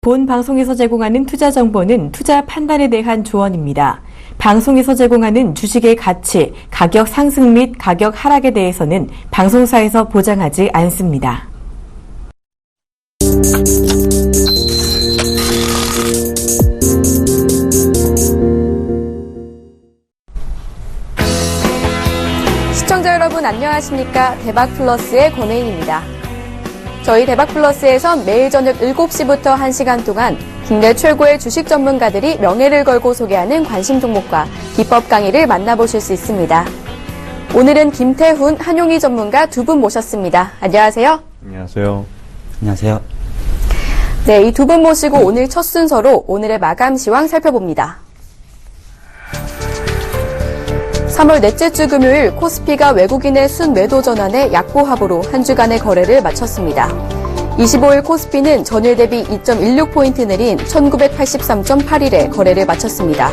본 방송에서 제공하는 투자 정보는 투자 판단에 대한 조언입니다. 방송에서 제공하는 주식의 가치, 가격 상승 및 가격 하락에 대해서는 방송사에서 보장하지 않습니다. 시청자 여러분 안녕하십니까? 대박플러스의 권혜인입니다. 저희 대박플러스에선 매일 저녁 7시부터 1시간 동안 국내 최고의 주식 전문가들이 명예를 걸고 소개하는 관심 종목과 기법 강의를 만나보실 수 있습니다. 오늘은 김태훈, 한용희 전문가 두 분 모셨습니다. 안녕하세요. 안녕하세요. 안녕하세요. 네, 이 두 분 모시고 오늘 첫 순서로 오늘의 마감 시황 살펴봅니다. 3월 넷째 주 금요일 코스피가 외국인의 순매도 전환에 약보합으로 한 주간의 거래를 마쳤습니다. 25일 코스피는 전일 대비 2.16포인트 내린 1983.81에 거래를 마쳤습니다.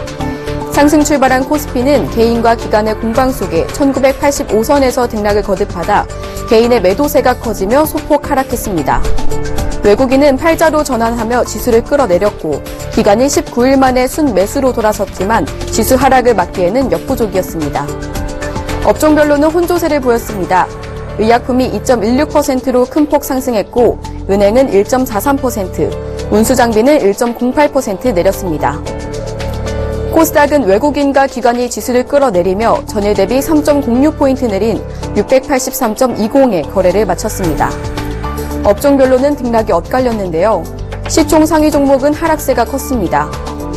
상승 출발한 코스피는 개인과 기관의 공방 속에 1985선에서 등락을 거듭하다 개인의 매도세가 커지며 소폭 하락했습니다. 외국인은 팔자로 전환하며 지수를 끌어내렸고 기관이 19일 만에 순매수로 돌아섰지만 지수 하락을 막기에는 역부족이었습니다. 업종별로는 혼조세를 보였습니다. 의약품이 2.16%로 큰 폭 상승했고 은행은 1.43%, 운수장비는 1.08% 내렸습니다. 코스닥은 외국인과 기관이 지수를 끌어내리며 전일 대비 3.06포인트 내린 683.20에 거래를 마쳤습니다. 업종별로는 등락이 엇갈렸는데요. 시총 상위 종목은 하락세가 컸습니다.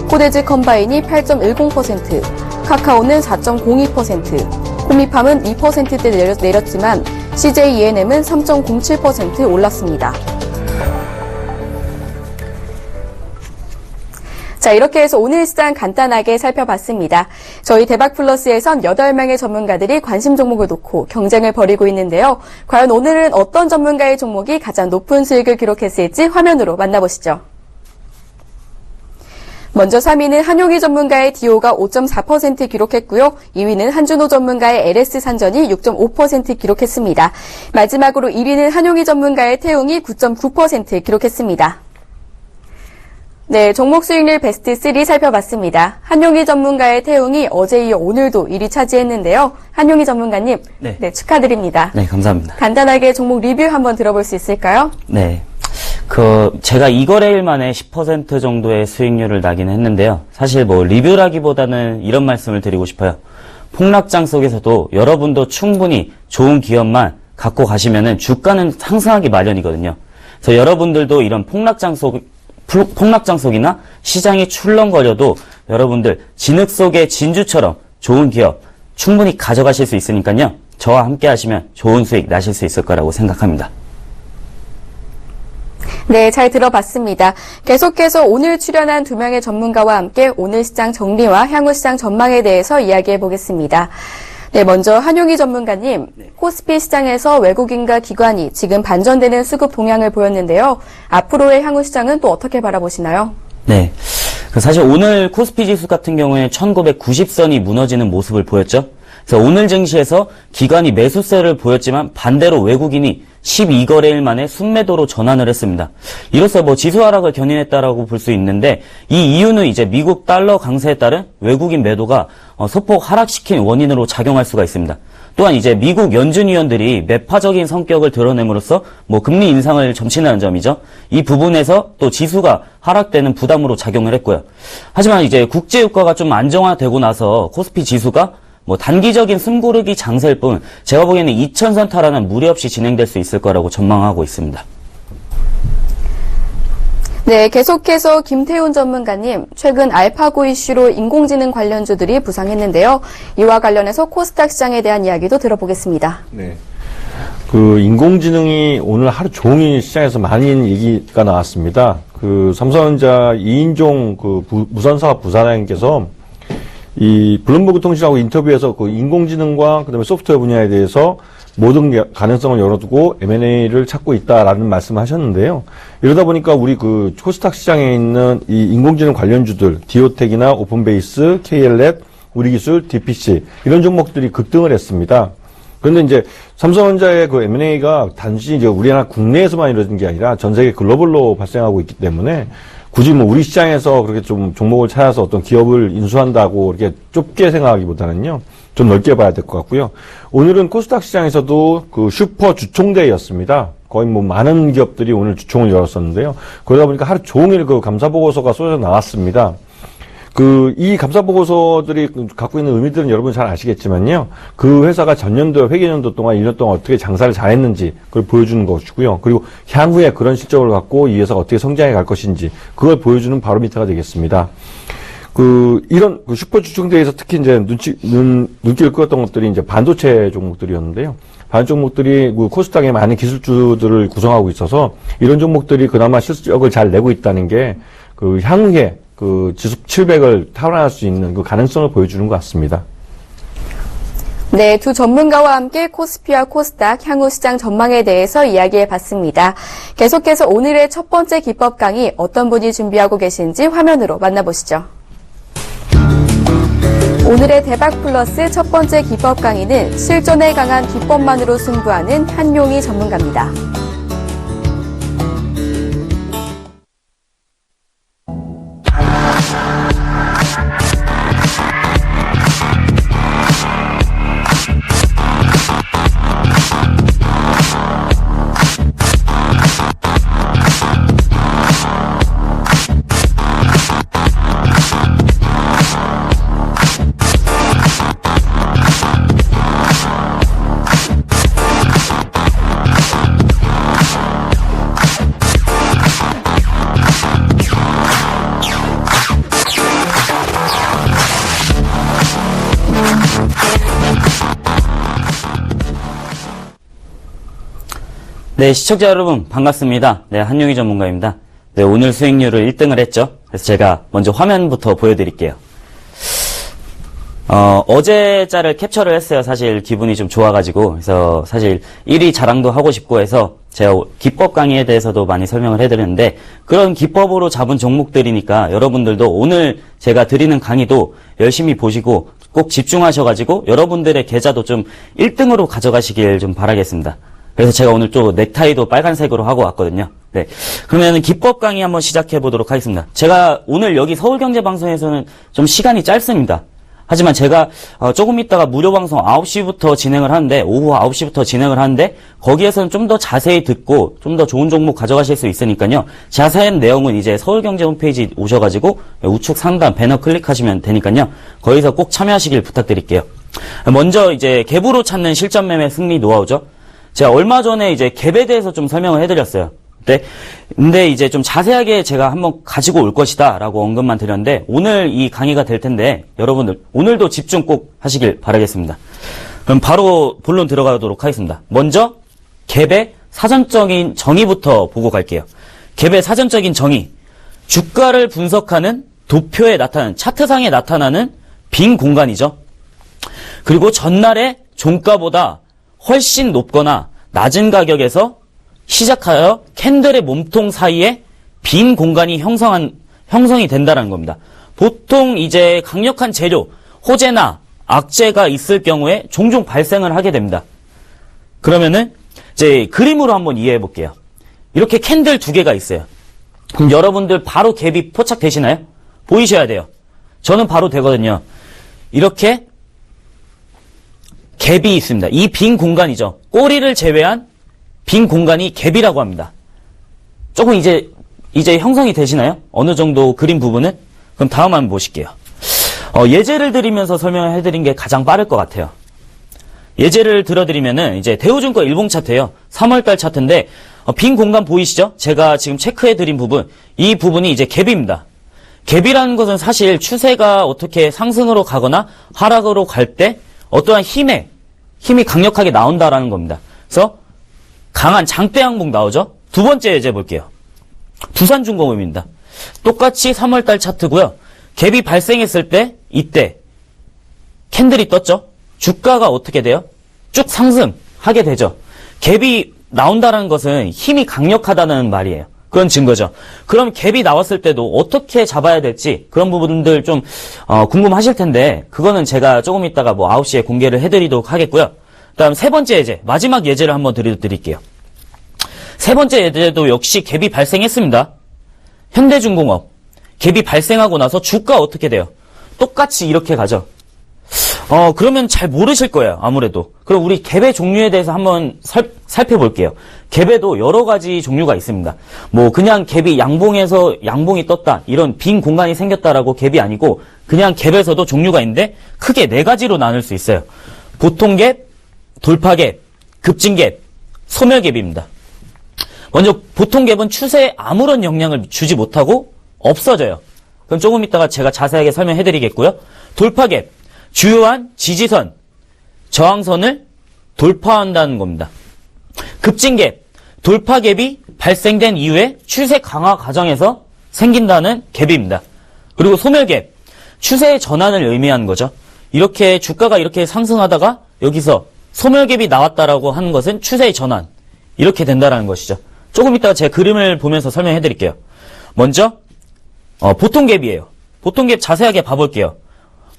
코데즈 컴바인이 8.10%, 카카오는 4.02%, 코미팜은 2%대 내렸지만 CJ-ENM은 3.07% 올랐습니다. 자, 이렇게 해서 오늘 시장 간단하게 살펴봤습니다. 저희 대박플러스에선 8명의 전문가들이 관심 종목을 놓고 경쟁을 벌이고 있는데요. 과연 오늘은 어떤 전문가의 종목이 가장 높은 수익을 기록했을지 화면으로 만나보시죠. 먼저 3위는 한용희 전문가의 디오가 5.4% 기록했고요. 2위는 한준호 전문가의 LS산전이 6.5% 기록했습니다. 마지막으로 1위는 한용희 전문가의 태웅이 9.9% 기록했습니다. 네, 종목 수익률 베스트 3 살펴봤습니다. 한용희 전문가의 태웅이 어제 이어 오늘도 1위 차지했는데요. 한용희 전문가님, 네, 축하드립니다. 네, 감사합니다. 간단하게 종목 리뷰 한번 들어볼 수 있을까요? 네. 제가 이 거래일 만에 10% 정도의 수익률을 나긴 했는데요. 사실 리뷰라기보다는 이런 말씀을 드리고 싶어요. 폭락장 속에서도 여러분도 충분히 좋은 기업만 갖고 가시면은 주가는 상승하기 마련이거든요. 그래서 여러분들도 이런 폭락장 속이나 시장이 출렁거려도 여러분들 진흙 속의 진주처럼 좋은 기업 충분히 가져가실 수 있으니까요. 저와 함께 하시면 좋은 수익 나실 수 있을 거라고 생각합니다. 네, 잘 들어봤습니다. 계속해서 오늘 출연한 두 명의 전문가와 함께 오늘 시장 정리와 향후 시장 전망에 대해서 이야기해 보겠습니다. 네, 먼저 한용희 전문가님, 코스피 시장에서 외국인과 기관이 지금 반전되는 수급 동향을 보였는데요. 앞으로의 향후 시장은 또 어떻게 바라보시나요? 네. 사실 오늘 코스피 지수 같은 경우에는 1990선이 무너지는 모습을 보였죠. 그래서 오늘 증시에서 기관이 매수세를 보였지만 반대로 외국인이 12거래일 만에 순매도로 전환을 했습니다. 이로써 지수 하락을 견인했다라고 볼 수 있는데 이 이유는 이제 미국 달러 강세에 따른 외국인 매도가 소폭 하락시킨 원인으로 작용할 수가 있습니다. 또한 이제 미국 연준위원들이 매파적인 성격을 드러냄으로써 금리 인상을 점치는 점이죠. 이 부분에서 또 지수가 하락되는 부담으로 작용을 했고요. 하지만 이제 국제유가가 좀 안정화되고 나서 코스피 지수가 단기적인 숨고르기 장세일 뿐 제가 보기에는 2000선 탈환은 무리 없이 진행될 수 있을 거라고 전망하고 있습니다. 네, 계속해서 김태훈 전문가님, 최근 알파고 이슈로 인공지능 관련주들이 부상했는데요. 이와 관련해서 코스닥 시장에 대한 이야기도 들어보겠습니다. 네. 인공지능이 오늘 하루 종일 시장에서 많은 얘기가 나왔습니다. 삼성전자 이인종 무선사업 부사장님께서 이 블룸버그 통신하고 인터뷰에서 인공지능과 그다음에 소프트웨어 분야에 대해서 모든 가능성을 열어두고 M&A를 찾고 있다라는 말씀을 하셨는데요. 이러다 보니까 우리 코스닥 시장에 있는 이 인공지능 관련주들, 디오텍이나 오픈베이스, KL랩, 우리기술, DPC 이런 종목들이 급등을 했습니다. 그런데 이제 삼성전자의 M&A가 단지 이제 우리나라 국내에서만 이루어진 게 아니라 전 세계 글로벌로 발생하고 있기 때문에 굳이 뭐 우리 시장에서 그렇게 좀 종목을 찾아서 어떤 기업을 인수한다고 이렇게 좁게 생각하기보다는요, 좀 넓게 봐야 될 것 같고요. 오늘은 코스닥 시장에서도 그 슈퍼 주총대회였습니다. 거의 뭐 많은 기업들이 오늘 주총을 열었었는데요. 그러다 보니까 하루 종일 그 감사보고서가 쏟아져 나왔습니다. 이 감사보고서들이 갖고 있는 의미들은 여러분 잘 아시겠지만요. 그 회사가 전년도, 회계년도 동안, 1년 동안 어떻게 장사를 잘했는지 그걸 보여주는 것이고요. 그리고 향후에 그런 실적을 갖고 이 회사가 어떻게 성장해 갈 것인지 그걸 보여주는 바로미터가 되겠습니다. 이런 슈퍼주총대회에서 특히 이제 눈길을 끌었던 것들이 이제 반도체 종목들이었는데요. 반도체 종목들이 코스닥에 많은 기술주들을 구성하고 있어서 이런 종목들이 그나마 실적을 잘 내고 있다는 게 향후에 지수 700을 탈환할 수 있는 그 가능성을 보여주는 것 같습니다. 네, 두 전문가와 함께 코스피와 코스닥 향후 시장 전망에 대해서 이야기해 봤습니다. 계속해서 오늘의 첫 번째 기법 강의 어떤 분이 준비하고 계신지 화면으로 만나보시죠. 오늘의 대박 플러스 첫 번째 기법 강의는 실전에 강한 기법만으로 승부하는 한용희 전문가입니다. 네, 시청자 여러분 반갑습니다. 네, 한용희 전문가입니다. 네, 오늘 수익률을 1등을 했죠. 그래서 제가 먼저 화면부터 보여드릴게요. 어제 자를 캡처를 했어요. 사실 기분이 좀 좋아가지고. 그래서 사실 1위 자랑도 하고 싶고 해서 제가 기법 강의에 대해서도 많이 설명을 해드렸는데 그런 기법으로 잡은 종목들이니까 여러분들도 오늘 제가 드리는 강의도 열심히 보시고 꼭 집중하셔가지고 여러분들의 계좌도 좀 1등으로 가져가시길 좀 바라겠습니다. 그래서 제가 오늘 또 넥타이도 빨간색으로 하고 왔거든요. 네. 그러면 기법 강의 한번 시작해 보도록 하겠습니다. 제가 오늘 여기 서울경제방송에서는 좀 시간이 짧습니다. 하지만 제가 조금 있다가 무료 방송 9시부터 진행을 하는데, 오후 9시부터 진행을 하는데, 거기에서는 좀 더 자세히 듣고, 좀 더 좋은 종목 가져가실 수 있으니까요. 자세한 내용은 이제 서울경제 홈페이지 오셔가지고, 우측 상단 배너 클릭하시면 되니까요. 거기서 꼭 참여하시길 부탁드릴게요. 먼저 이제 갭으로 찾는 실전 매매 승리 노하우죠. 제가 얼마 전에 이제 갭에 대해서 좀 설명을 해드렸어요. 근데 이제 좀 자세하게 제가 한번 가지고 올 것이다 라고 언급만 드렸는데 오늘 이 강의가 될 텐데 여러분들 오늘도 집중 꼭 하시길 바라겠습니다. 그럼 바로 본론 들어가도록 하겠습니다. 먼저 갭의 사전적인 정의부터 보고 갈게요. 갭의 사전적인 정의. 주가를 분석하는 도표에 나타나는 차트상에 나타나는 빈 공간이죠. 그리고 전날의 종가보다 훨씬 높거나 낮은 가격에서 시작하여 캔들의 몸통 사이에 빈 공간이 형성이 된다는 겁니다. 보통 이제 강력한 재료, 호재나 악재가 있을 경우에 종종 발생을 하게 됩니다. 그러면은 이제 그림으로 한번 이해해 볼게요. 이렇게 캔들 두 개가 있어요. 그럼 여러분들 바로 갭이 포착되시나요? 보이셔야 돼요. 저는 바로 되거든요. 이렇게 갭이 있습니다. 이 빈 공간이죠. 꼬리를 제외한 빈 공간이 갭이라고 합니다. 조금 이제 형성이 되시나요? 어느 정도 그림 부분은? 그럼 다음 한번 보실게요. 예제를 드리면서 설명을 해드린 게 가장 빠를 것 같아요. 예제를 들어드리면은 이제 대우증권 일봉 차트예요. 3월달 차트인데 빈 공간 보이시죠? 제가 지금 체크해드린 부분, 이 부분이 이제 갭입니다. 갭이라는 것은 사실 추세가 어떻게 상승으로 가거나 하락으로 갈 때 어떠한 힘이 강력하게 나온다라는 겁니다. 그래서 강한 장대 항목 나오죠? 두 번째 예제 볼게요. 두산중공업입니다. 똑같이 3월달 차트고요. 갭이 발생했을 때 이때 캔들이 떴죠? 주가가 어떻게 돼요? 쭉 상승하게 되죠. 갭이 나온다는 것은 힘이 강력하다는 말이에요. 그런 증거죠. 그럼 갭이 나왔을 때도 어떻게 잡아야 될지 그런 부분들 좀 궁금하실 텐데 그거는 제가 조금 있다가 9시에 공개를 해드리도록 하겠고요. 다음 세 번째 예제, 마지막 예제를 한번 드릴게요. 세 번째 예제도 역시 갭이 발생했습니다. 현대중공업, 갭이 발생하고 나서 주가 어떻게 돼요? 똑같이 이렇게 가죠. 그러면 잘 모르실 거예요, 아무래도. 그럼 우리 갭의 종류에 대해서 한번 살펴볼게요. 갭에도 여러 가지 종류가 있습니다. 뭐, 그냥 갭이 양봉에서 양봉이 떴다, 이런 빈 공간이 생겼다라고 갭이 아니고, 그냥 갭에서도 종류가 있는데, 크게 4가지로 나눌 수 있어요. 보통갭, 돌파갭, 급진갭, 소멸갭입니다. 먼저, 보통갭은 추세에 아무런 영향을 주지 못하고, 없어져요. 그럼 조금 이따가 제가 자세하게 설명해 드리겠고요. 돌파갭, 주요한 지지선, 저항선을 돌파한다는 겁니다. 급진갭, 돌파갭이 발생된 이후에 추세 강화 과정에서 생긴다는 갭입니다. 그리고 소멸갭, 추세의 전환을 의미하는 거죠. 이렇게 주가가 이렇게 상승하다가 여기서 소멸갭이 나왔다라고 하는 것은 추세의 전환, 이렇게 된다라는 것이죠. 조금 이따가 제 그림을 보면서 설명해 드릴게요. 먼저 보통갭이에요. 보통갭 자세하게 봐볼게요.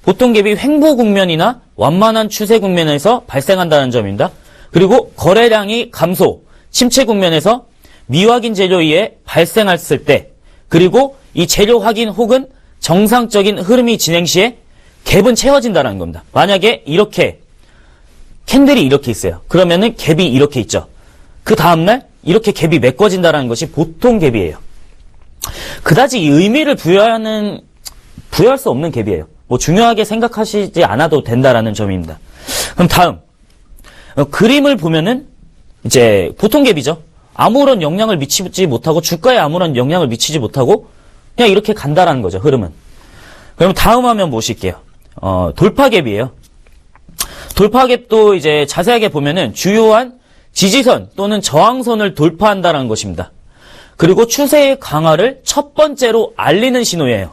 보통갭이 횡보 국면이나 완만한 추세 국면에서 발생한다는 점입니다. 그리고 거래량이 감소, 침체 국면에서 미확인 재료에 의해 발생했을 때, 그리고 이 재료 확인 혹은 정상적인 흐름이 진행 시에 갭은 채워진다는 겁니다. 만약에 이렇게 캔들이 이렇게 있어요. 그러면은 갭이 이렇게 있죠. 그 다음날 이렇게 갭이 메꿔진다는 것이 보통갭이에요. 그다지 이 의미를 부여할 수 없는 갭이에요. 뭐 중요하게 생각하시지 않아도 된다라는 점입니다. 그럼 다음 그림을 보면은 이제 보통갭이죠. 아무런 영향을 미치지 못하고 주가에 아무런 영향을 미치지 못하고 그냥 이렇게 간다라는 거죠. 흐름은. 그럼 다음 화면 보실게요. 돌파갭이에요. 돌파갭도 이제 자세하게 보면은 주요한 지지선 또는 저항선을 돌파한다는 것입니다. 그리고 추세의 강화를 첫 번째로 알리는 신호예요.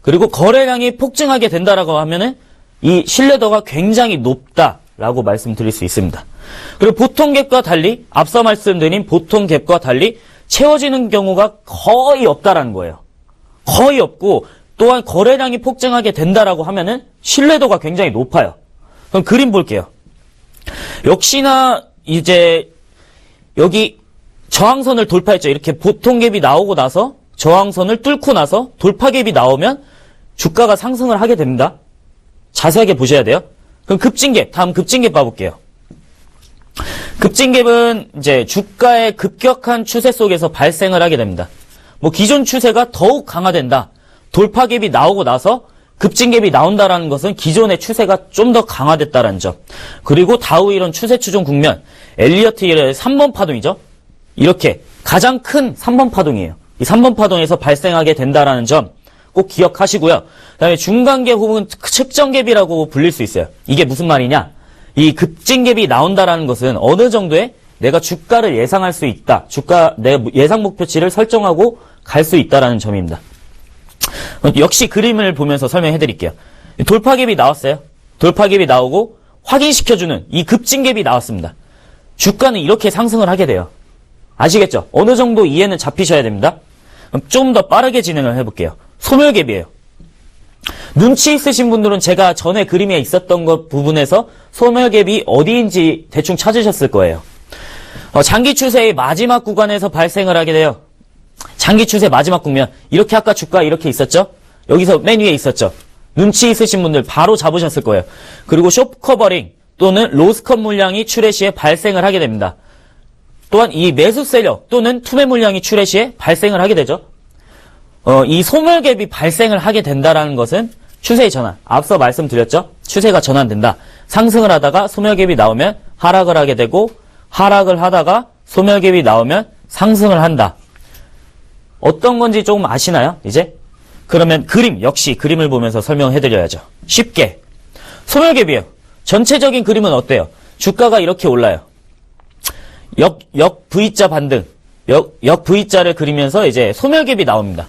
그리고 거래량이 폭증하게 된다라고 하면은 이 신뢰도가 굉장히 높다라고 말씀드릴 수 있습니다. 그리고 보통갭과 달리 앞서 말씀드린 보통갭과 달리 채워지는 경우가 거의 없다라는 거예요. 거의 없고 또한 거래량이 폭증하게 된다라고 하면은 신뢰도가 굉장히 높아요. 그럼 그림 볼게요. 역시나 이제 여기 저항선을 돌파했죠. 이렇게 보통갭이 나오고 나서 저항선을 뚫고 나서 돌파갭이 나오면 주가가 상승을 하게 됩니다. 자세하게 보셔야 돼요. 그럼 급진갭, 다음 급진갭 봐볼게요. 급진갭은 이제 주가의 급격한 추세 속에서 발생을 하게 됩니다. 뭐 기존 추세가 더욱 강화된다. 돌파갭이 나오고 나서 급진갭이 나온다라는 것은 기존의 추세가 좀 더 강화됐다라는 점. 그리고 다우 이론 추세 추종 국면, 엘리어트 힐의 3번 파동이죠. 이렇게 가장 큰 3번 파동이에요. 이 3번 파동에서 발생하게 된다라는 점 꼭 기억하시고요. 그다음에 중간갭 혹은 측정갭이라고 불릴 수 있어요. 이게 무슨 말이냐? 이 급진갭이 나온다라는 것은 어느 정도의 내가 주가를 예상할 수 있다. 내 예상 목표치를 설정하고 갈 수 있다라는 점입니다. 역시 그림을 보면서 설명해 드릴게요. 돌파갭이 나왔어요. 돌파갭이 나오고 확인시켜주는 이 급진갭이 나왔습니다. 주가는 이렇게 상승을 하게 돼요. 아시겠죠? 어느 정도 이해는 잡히셔야 됩니다. 그럼 좀 더 빠르게 진행을 해볼게요. 소멸갭이에요. 눈치 있으신 분들은 제가 전에 그림에 있었던 것 부분에서 소멸갭이 어디인지 대충 찾으셨을 거예요. 장기 추세의 마지막 구간에서 발생을 하게 돼요. 장기 추세 마지막 국면. 이렇게 아까 주가 이렇게 있었죠? 여기서 맨 위에 있었죠? 눈치 있으신 분들 바로 잡으셨을 거예요. 그리고 숏 커버링 또는 로스컷 물량이 출회 시에 발생을 하게 됩니다. 또한 이 매수 세력 또는 투매 물량이 출회 시에 발생을 하게 되죠. 이 소멸갭이 발생을 하게 된다라는 것은 추세의 전환. 앞서 말씀드렸죠? 추세가 전환된다. 상승을 하다가 소멸갭이 나오면 하락을 하게 되고 하락을 하다가 소멸갭이 나오면 상승을 한다. 어떤 건지 조금 아시나요? 이제? 그러면 그림, 역시 그림을 보면서 설명해드려야죠. 쉽게. 소멸갭이에요. 전체적인 그림은 어때요? 주가가 이렇게 올라요. 역 V자 반등. 역 V자를 그리면서 이제 소멸갭이 나옵니다.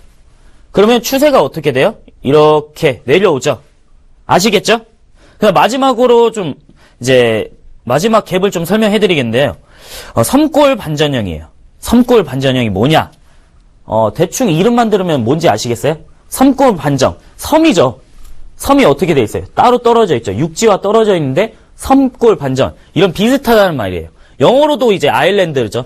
그러면 추세가 어떻게 돼요? 이렇게 내려오죠. 아시겠죠? 그럼 마지막으로 좀 이제 마지막 갭을 좀 설명해 드리겠는데요. 섬골 반전형이에요. 섬골 반전형이 뭐냐? 대충 이름만 들으면 뭔지 아시겠어요? 섬골 반전. 섬이죠. 섬이 어떻게 돼 있어요? 따로 떨어져 있죠. 육지와 떨어져 있는데 섬골 반전. 이런 비슷하다는 말이에요. 영어로도 이제 아일랜드죠.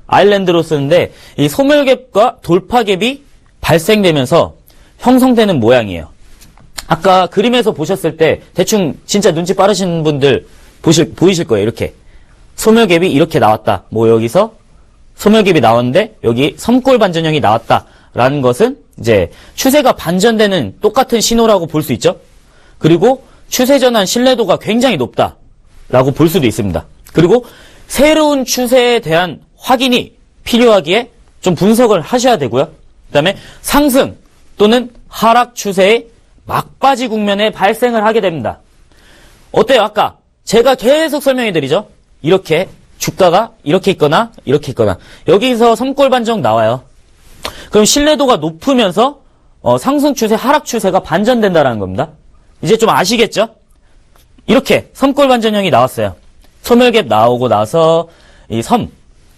아일랜드로 쓰는데 이 소멸갭과 돌파갭이 발생되면서 형성되는 모양이에요. 아까 그림에서 보셨을 때 대충 진짜 눈치 빠르신 분들 보이실 거예요. 이렇게 소멸갭이 이렇게 나왔다. 뭐 여기서 소멸갭이 나왔는데 여기 섬골 반전형이 나왔다라는 것은 이제 추세가 반전되는 똑같은 신호라고 볼 수 있죠. 그리고 추세 전환 신뢰도가 굉장히 높다라고 볼 수도 있습니다. 그리고 새로운 추세에 대한 확인이 필요하기에 좀 분석을 하셔야 되고요. 그다음에 상승 또는 하락 추세의 막바지 국면에 발생을 하게 됩니다. 어때요? 아까 제가 계속 설명해 드리죠. 이렇게 주가가 이렇게 있거나 이렇게 있거나 여기서 섬골 반전 나와요. 그럼 신뢰도가 높으면서 상승 추세, 하락 추세가 반전된다라는 겁니다. 이제 좀 아시겠죠? 이렇게 섬골 반전형이 나왔어요. 소멸갭 나오고 나서 이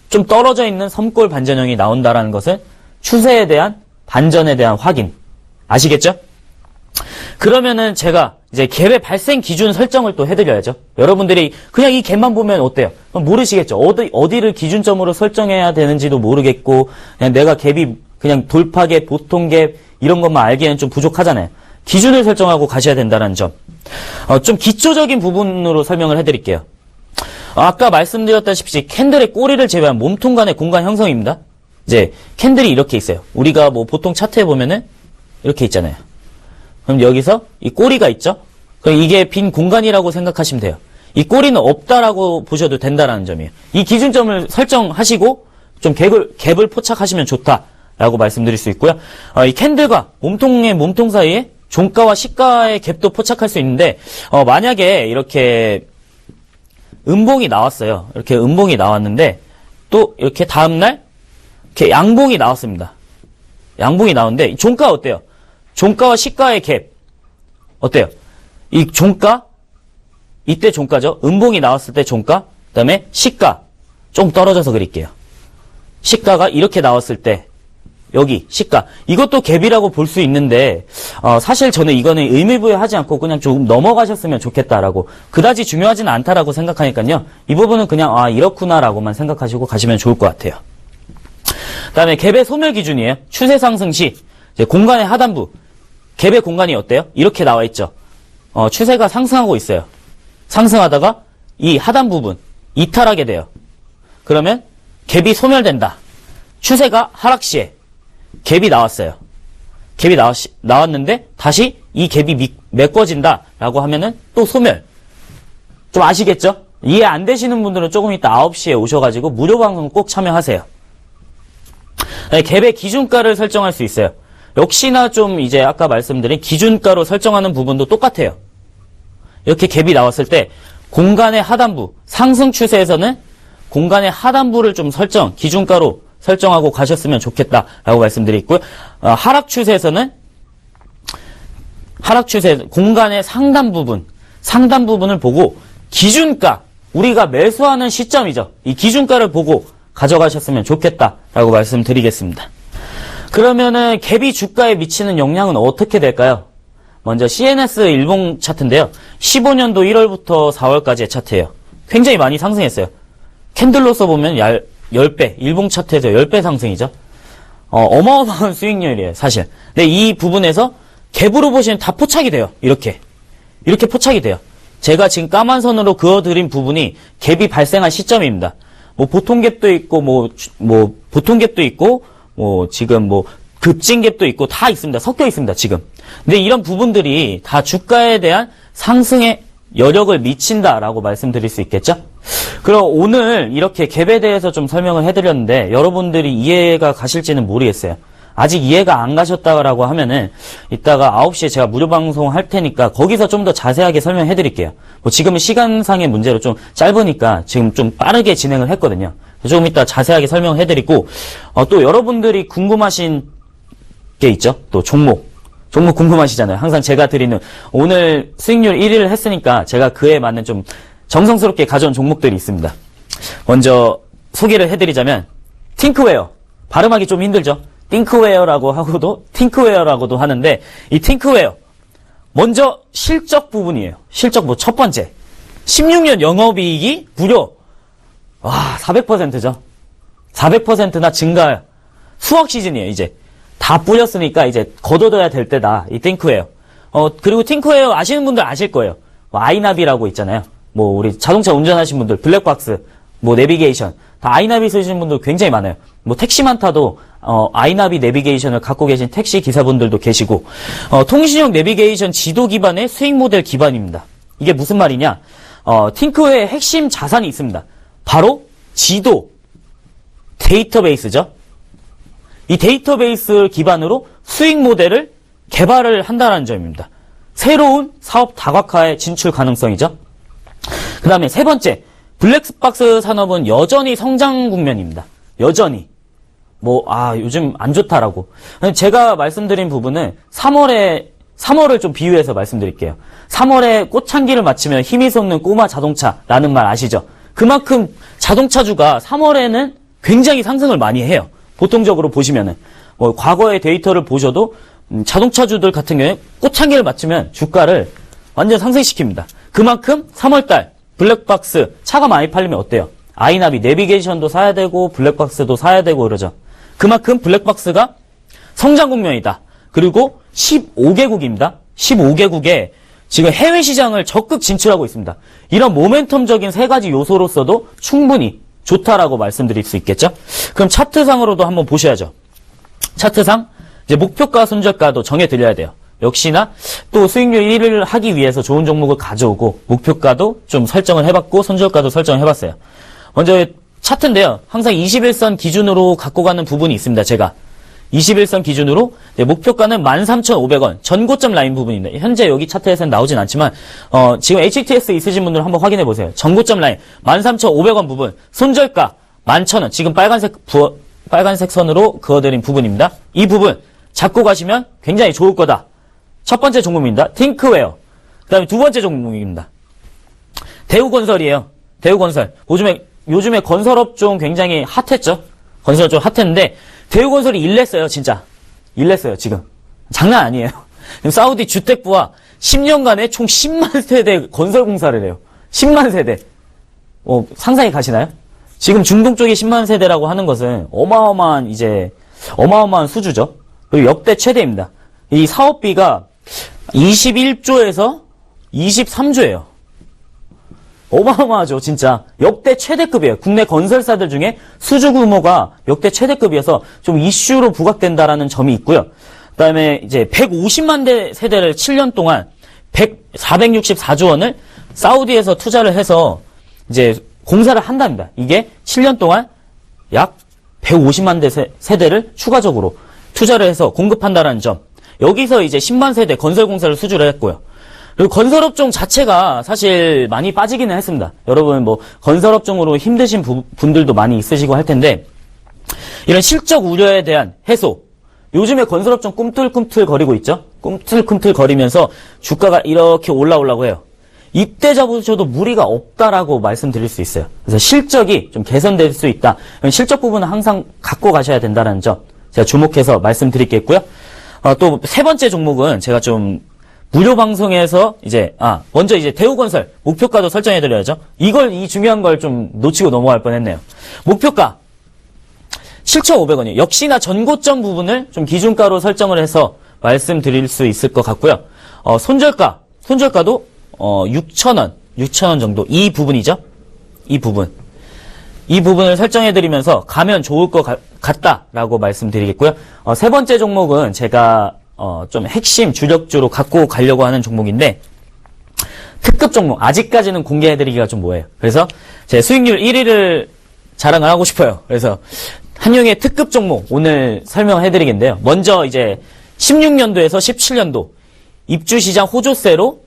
좀 떨어져 있는 섬골 반전형이 나온다라는 것은 추세에 대한 반전에 대한 확인. 아시겠죠? 그러면은 제가 이제 갭의 발생 기준 설정을 또 해드려야죠. 여러분들이 그냥 이 갭만 보면 어때요? 모르시겠죠? 어디를 기준점으로 설정해야 되는지도 모르겠고, 그냥 내가 갭이 그냥 돌파갭, 보통갭, 이런 것만 알기에는 좀 부족하잖아요. 기준을 설정하고 가셔야 된다는 점. 좀 기초적인 부분으로 설명을 해드릴게요. 아까 말씀드렸다시피 캔들의 꼬리를 제외한 몸통 간의 공간 형성입니다. 이제 캔들이 이렇게 있어요. 우리가 뭐 보통 차트에 보면은 이렇게 있잖아요. 그럼 여기서 이 꼬리가 있죠? 그럼 이게 빈 공간이라고 생각하시면 돼요. 이 꼬리는 없다라고 보셔도 된다라는 점이에요. 이 기준점을 설정하시고 좀 갭을 포착하시면 좋다라고 말씀드릴 수 있고요. 이 캔들과 몸통의 몸통 사이에 종가와 시가의 갭도 포착할 수 있는데 만약에 이렇게 음봉이 나왔어요. 이렇게 음봉이 나왔는데 또 이렇게 다음날 이렇게 양봉이 나왔습니다. 양봉이 나오는데 종가 어때요? 종가와 시가의 갭 어때요? 이 종가 이때 종가죠. 음봉이 나왔을 때 종가 그다음에 시가 좀 떨어져서 그릴게요. 시가가 이렇게 나왔을 때 여기 시가 이것도 갭이라고 볼 수 있는데 사실 저는 이거는 의미부여하지 않고 그냥 조금 넘어가셨으면 좋겠다라고 그다지 중요하지는 않다라고 생각하니까요. 이 부분은 그냥 이렇구나라고만 생각하시고 가시면 좋을 것 같아요. 그다음에 갭의 소멸 기준이에요. 추세 상승 시 이제 공간의 하단부 갭의 공간이 어때요? 이렇게 나와 있죠. 추세가 상승하고 있어요. 상승하다가 이 하단 부분 이탈하게 돼요. 그러면 갭이 소멸된다. 추세가 하락 시에 갭이 나왔어요. 갭이 나왔는데 다시 이 갭이 메꿔진다라고 하면은 또 소멸. 좀 아시겠죠? 이해 안 되시는 분들은 조금 이따 9시에 오셔가지고 무료 방송 꼭 참여하세요. 네, 갭의 기준가를 설정할 수 있어요. 역시나 좀 이제 아까 말씀드린 기준가로 설정하는 부분도 똑같아요. 이렇게 갭이 나왔을 때 공간의 하단부, 상승 추세에서는 공간의 하단부를 좀 기준가로 설정하고 가셨으면 좋겠다라고 말씀드리고요. 하락 추세에서는 공간의 상단 부분을 보고 기준가, 우리가 매수하는 시점이죠. 이 기준가를 보고 가져가셨으면 좋겠다라고 말씀드리겠습니다. 그러면은 갭이 주가에 미치는 영향은 어떻게 될까요? 먼저 CNS 일봉 차트인데요. 15년도 1월부터 4월까지의 차트예요. 굉장히 많이 상승했어요. 캔들로서 보면 10배, 일봉 차트에서 10배 상승이죠. 어마어마한 수익률이에요, 사실. 근데 이 부분에서 갭으로 보시면 다 포착이 돼요. 이렇게 포착이 돼요. 제가 지금 까만 선으로 그어드린 부분이 갭이 발생한 시점입니다. 뭐 보통 갭도 있고, 보통 갭도 있고, 지금 급진 갭도 있고 다 있습니다. 섞여 있습니다, 지금. 근데 이런 부분들이 다 주가에 대한 상승에 여력을 미친다라고 말씀드릴 수 있겠죠? 그럼 오늘 이렇게 갭에 대해서 좀 설명을 해드렸는데 여러분들이 이해가 가실지는 모르겠어요. 아직 이해가 안 가셨다라고 하면은 이따가 9시에 제가 무료 방송 할 테니까 거기서 좀 더 자세하게 설명해 드릴게요. 지금은 시간상의 문제로 좀 짧으니까 지금 좀 빠르게 진행을 했거든요. 조금 이따 자세하게 설명해 드리고 또 여러분들이 궁금하신 게 있죠. 또 종목 궁금하시잖아요. 항상 제가 드리는 오늘 수익률 1위를 했으니까 제가 그에 맞는 좀 정성스럽게 가져온 종목들이 있습니다. 먼저 소개를 해드리자면 팅크웨어. 발음하기 좀 힘들죠. 팅크웨어라고도 하는데 이 팅크웨어 먼저 실적 부분이에요. 실적 첫 번째 16년 영업이익이 무려 400%죠. 400%나 증가. 수확 시즌이에요, 이제. 다 뿌렸으니까 이제 걷어둬야 될 때다. 이 팅크웨어. 그리고 팅크웨어 아시는 분들 아실 거예요. 뭐 아이나비라고 있잖아요. 뭐 우리 자동차 운전하시는 분들, 블랙박스, 뭐 내비게이션. 다 아이나비 쓰시는 분들 굉장히 많아요. 뭐 택시만 타도 아이나비 내비게이션을 갖고 계신 택시 기사분들도 계시고, 통신용 내비게이션 지도 기반의 수익 모델 기반입니다. 이게 무슨 말이냐? 팅크웨어의 핵심 자산이 있습니다. 바로 지도, 데이터베이스죠. 이 데이터베이스 기반으로 수익 모델을 개발을 한다는 점입니다. 새로운 사업 다각화의 진출 가능성이죠. 그 다음에 세 번째, 블랙박스 산업은 여전히 성장 국면입니다. 여전히. 요즘 안 좋다라고. 제가 말씀드린 부분은 3월을 좀 비유해서 말씀드릴게요. 3월에 꽃향기를 맞추면 힘이 솟는 꼬마 자동차라는 말 아시죠? 그만큼 자동차주가 3월에는 굉장히 상승을 많이 해요. 보통적으로 보시면은. 과거의 데이터를 보셔도 자동차주들 같은 경우에 꽃향기를 맞추면 주가를 완전 상승시킵니다. 그만큼 3월달 블랙박스 차가 많이 팔리면 어때요? 아이나비 내비게이션도 사야 되고 블랙박스도 사야 되고 그러죠. 그만큼 블랙박스가 성장 국면이다. 그리고 15개국입니다. 15개국에 지금 해외 시장을 적극 진출하고 있습니다. 이런 모멘텀적인 세 가지 요소로서도 충분히 좋다라고 말씀드릴 수 있겠죠? 그럼 차트상으로도 한번 보셔야죠. 차트상 이제 목표가, 손절가도 정해드려야 돼요. 역시나 또 수익률 1위를 하기 위해서 좋은 종목을 가져오고 목표가도 좀 설정을 해봤고 손절가도 설정을 해봤어요. 먼저 차트인데요. 항상 21선 기준으로 갖고 가는 부분이 있습니다. 제가 21선 기준으로 목표가는 13,500원 전고점 라인 부분입니다. 현재 여기 차트에서는 나오진 않지만 지금 HTS 있으신 분들 한번 확인해 보세요. 전고점 라인 13,500원 부분, 손절가 11,000원. 지금 빨간색 선으로 그어드린 부분입니다. 이 부분 잡고 가시면 굉장히 좋을 거다. 첫 번째 종목입니다. 팅크웨어. 그 다음에 두 번째 종목입니다. 대우건설이에요. 대우건설. 요즘에 건설업종 굉장히 핫했죠. 건설업종 핫했는데 대우건설이 일냈어요. 진짜. 일냈어요. 지금. 장난 아니에요. 사우디 주택부와 10년간에 총 10만 세대 건설공사를 해요. 10만 세대. 상상이 가시나요? 지금 중동 쪽에 10만 세대라고 하는 것은 어마어마한 수주죠. 그리고 역대 최대입니다. 이 사업비가 21조에서 23조예요. 어마어마하죠, 진짜. 역대 최대급이에요. 국내 건설사들 중에 수주 규모가 역대 최대급이어서 좀 이슈로 부각된다라는 점이 있고요. 그 다음에 이제 150만 대 세대를 7년 동안 464조 원을 사우디에서 투자를 해서 이제 공사를 한답니다. 이게 7년 동안 약 150만 대 세대를 추가적으로 투자를 해서 공급한다라는 점. 여기서 이제 10만 세대 건설 공사를 수주를 했고요. 그리고 건설업종 자체가 사실 많이 빠지기는 했습니다. 여러분 건설업종으로 힘드신 분들도 많이 있으시고 할 텐데 이런 실적 우려에 대한 해소. 요즘에 건설업종 꿈틀꿈틀 거리고 있죠. 꿈틀꿈틀 거리면서 주가가 이렇게 올라오려고 해요. 이때 잡으셔도 무리가 없다라고 말씀드릴 수 있어요. 그래서 실적이 좀 개선될 수 있다. 실적 부분은 항상 갖고 가셔야 된다는 점 제가 주목해서 말씀드리겠고요. 또 세 번째 종목은 제가 좀 무료 방송에서 먼저 대우건설 목표가도 설정해드려야죠. 이 중요한 걸 좀 놓치고 넘어갈 뻔했네요. 목표가 7,500원이에요. 역시나 전고점 부분을 좀 기준가로 설정을 해서 말씀드릴 수 있을 것 같고요. 손절가도 6,000원 정도. 이 부분이죠. 이 부분을 설정해드리면서 가면 좋을 것 같다라고 말씀드리겠고요. 세 번째 종목은 제가 좀 핵심 주력주로 갖고 가려고 하는 종목인데 특급 종목. 아직까지는 공개해드리기가 좀 뭐해요. 그래서 제 수익률 1위를 자랑을 하고 싶어요. 그래서 한용의 특급 종목 오늘 설명해드리겠는데요. 먼저 16년도에서 17년도 입주시장 호조세로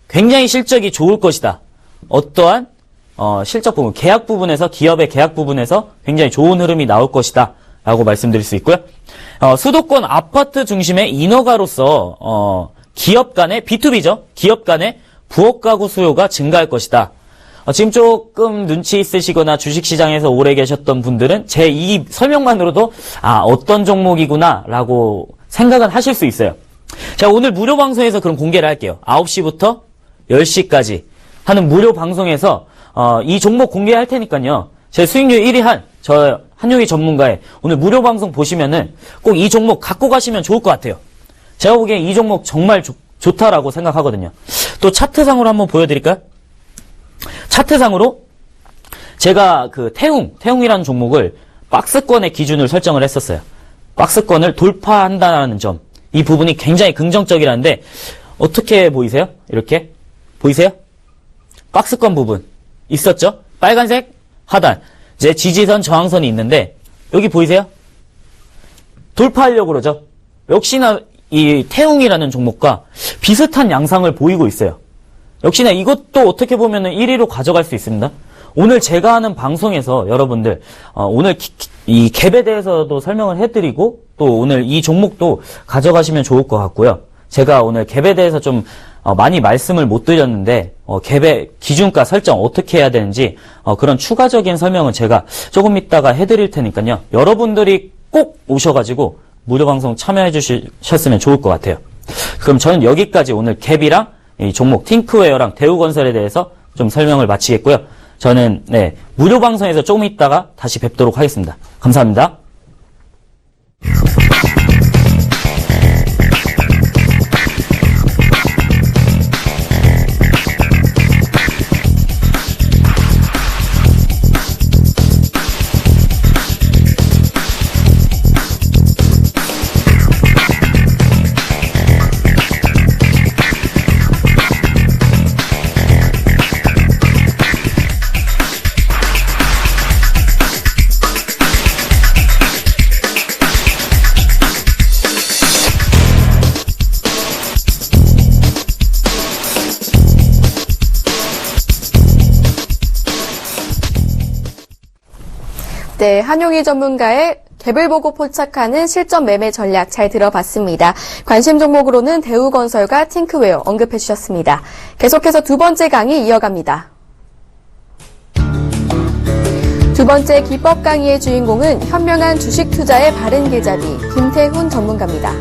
굉장히 실적이 좋을 것이다. 어떠한 실적 부분, 계약 부분에서 기업의 계약 부분에서 굉장히 좋은 흐름이 나올 것이다 라고 말씀드릴 수 있고요. 수도권 아파트 중심의 인허가로서 기업 간의 B2B죠. 기업 간의 부업 가구 수요가 증가할 것이다. 지금 조금 눈치 있으시거나 주식시장에서 오래 계셨던 분들은 제 이 설명만으로도 어떤 종목이구나 라고 생각은 하실 수 있어요. 자, 오늘 무료 방송에서 그럼 공개를 할게요. 9시부터 10시까지 하는 무료 방송에서 이 종목 공개할 테니까요. 제 수익률 1위 한 저 한용희 전문가의 오늘 무료 방송 보시면은 꼭 이 종목 갖고 가시면 좋을 것 같아요. 제가 보기엔 이 종목 정말 좋다라고 생각하거든요. 또 차트상으로 한번 보여드릴까요? 차트상으로 제가 그 태웅이라는 종목을 박스권의 기준을 설정을 했었어요. 박스권을 돌파한다는 점. 이 부분이 굉장히 긍정적이라는데 어떻게 보이세요? 이렇게 보이세요? 박스권 부분 있었죠? 빨간색 하단 이제 지지선 저항선이 있는데 여기 보이세요? 돌파하려고 그러죠. 역시나 이 태웅이라는 종목과 비슷한 양상을 보이고 있어요. 역시나 이것도 어떻게 보면 1위로 가져갈 수 있습니다. 오늘 제가 하는 방송에서 여러분들 오늘 이 갭에 대해서도 설명을 해드리고 또 오늘 이 종목도 가져가시면 좋을 것 같고요. 제가 오늘 갭에 대해서 좀 많이 말씀을 못 드렸는데 갭의 기준가 설정 어떻게 해야 되는지 그런 추가적인 설명은 제가 조금 이따가 해드릴 테니까요. 여러분들이 꼭 오셔가지고 무료 방송 참여해 주셨으면 좋을 것 같아요. 그럼 저는 여기까지 오늘 갭이랑 이 종목 팅크웨어랑 대우건설에 대해서 좀 설명을 마치겠고요. 저는 무료 방송에서 조금 있다가 다시 뵙도록 하겠습니다. 감사합니다. 네, 한용희 전문가의 갭을 보고 포착하는 실전 매매 전략 잘 들어봤습니다. 관심 종목으로는 대우건설과 팅크웨어 언급해 주셨습니다. 계속해서 두 번째 강의 이어갑니다. 두 번째 기법 강의의 주인공은 현명한 주식 투자의 바른 계좌비 김태훈 전문가입니다.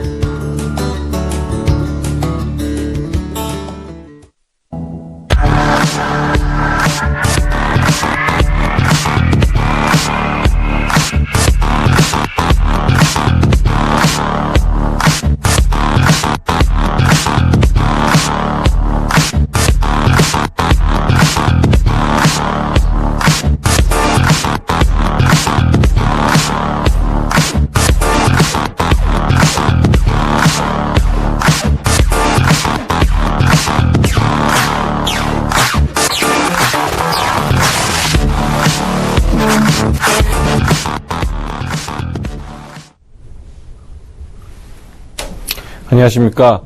안녕하십니까.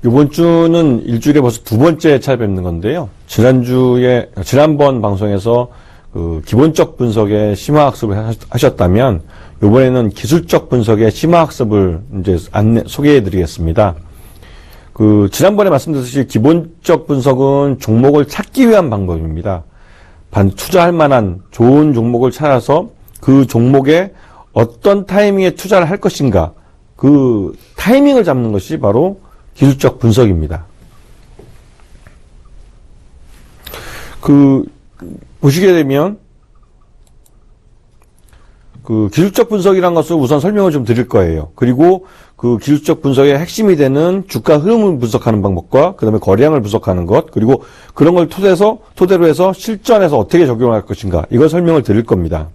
이번 주는 일주일에 벌써 두 번째 찾아뵙는 건데요. 지난번 방송에서 그 기본적 분석의 심화학습을 하셨다면, 이번에는 기술적 분석의 심화학습을 이제 소개해 드리겠습니다. 지난번에 말씀드렸듯이 기본적 분석은 종목을 찾기 위한 방법입니다. 투자할 만한 좋은 종목을 찾아서 그 종목에 어떤 타이밍에 투자를 할 것인가, 그 타이밍을 잡는 것이 바로 기술적 분석입니다. 보시게 되면, 기술적 분석이라는 것을 우선 설명을 좀 드릴 거예요. 그리고 그 기술적 분석의 핵심이 되는 주가 흐름을 분석하는 방법과 그 다음에 거래량을 분석하는 것, 그리고 그런 걸 토대로 해서 실전에서 어떻게 적용할 것인가, 이걸 설명을 드릴 겁니다.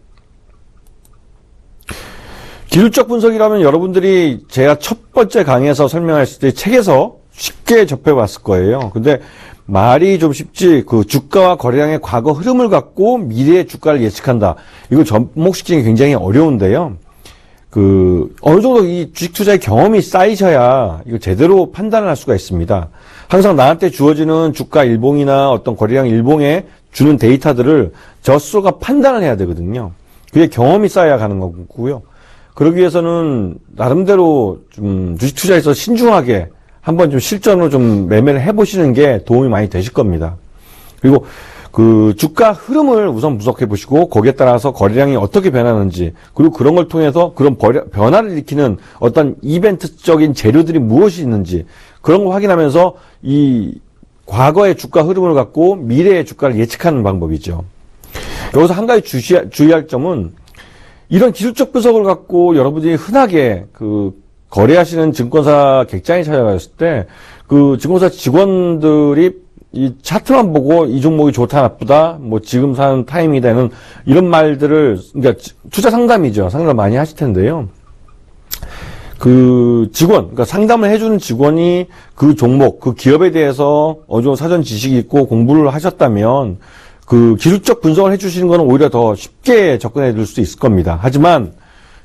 기술적 분석이라면 여러분들이 제가 첫 번째 강의에서 설명했을 때 책에서 쉽게 접해봤을 거예요. 근데 말이 좀 쉽지, 주가와 거래량의 과거 흐름을 갖고 미래의 주가를 예측한다. 이거 접목시키는 게 굉장히 어려운데요. 어느 정도 이 주식 투자의 경험이 쌓이셔야 이거 제대로 판단을 할 수가 있습니다. 항상 나한테 주어지는 주가 일봉이나 어떤 거래량 일봉에 주는 데이터들을 저 스스로가 판단을 해야 되거든요. 그게 경험이 쌓여야 가는 거고요. 그러기 위해서는 나름대로 좀 주식 투자에서 신중하게 한번 좀 실전으로 좀 매매를 해보시는 게 도움이 많이 되실 겁니다. 그리고 주가 흐름을 우선 분석해 보시고 거기에 따라서 거래량이 어떻게 변하는지, 그리고 그런 걸 통해서 그런 변화를 일으키는 어떤 이벤트적인 재료들이 무엇이 있는지, 그런 거 확인하면서 이 과거의 주가 흐름을 갖고 미래의 주가를 예측하는 방법이죠. 여기서 한 가지 주의할 점은, 이런 기술적 분석을 갖고 여러분들이 흔하게 거래하시는 증권사 객장에 찾아갔을 때 그 증권사 직원들이 이 차트만 보고 이 종목이 좋다 나쁘다 뭐 지금 사는 타임이 되는 이런 말들을 그러니까 투자 상담이죠. 상담 많이 하실 텐데요. 그러니까 상담을 해주는 직원이 그 종목, 그 기업에 대해서 어느 정도 사전 지식이 있고 공부를 하셨다면 그 기술적 분석을 해주시는 거는 오히려 더 쉽게 접근해 줄 수 있을 겁니다. 하지만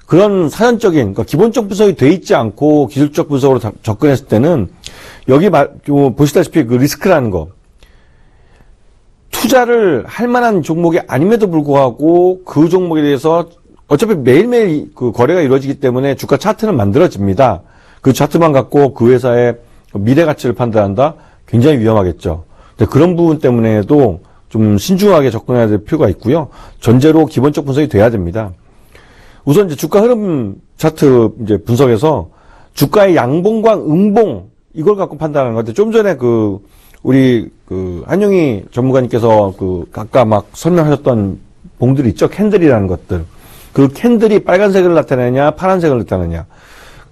그런 사전적인, 그러니까 기본적 분석이 돼 있지 않고 기술적 분석으로 접근했을 때는 여기 보시다시피 그 리스크라는 거, 투자를 할 만한 종목이 아님에도 불구하고 그 종목에 대해서 어차피 매일매일 그 거래가 이루어지기 때문에 주가 차트는 만들어집니다. 그 차트만 갖고 그 회사의 미래 가치를 판단한다? 굉장히 위험하겠죠. 근데 그런 부분 때문에도 좀 신중하게 접근해야 될 필요가 있고요. 전제로 기본적 분석이 돼야 됩니다. 우선 이제 주가 흐름 차트 이제 분석에서 주가의 양봉과 음봉 이걸 갖고 판단하는 건데 좀 전에 우리 한용희 전문가님께서 아까 막 설명하셨던 봉들이 있죠. 캔들이라는 것들. 그 캔들이 빨간색을 나타내냐, 파란색을 나타내냐.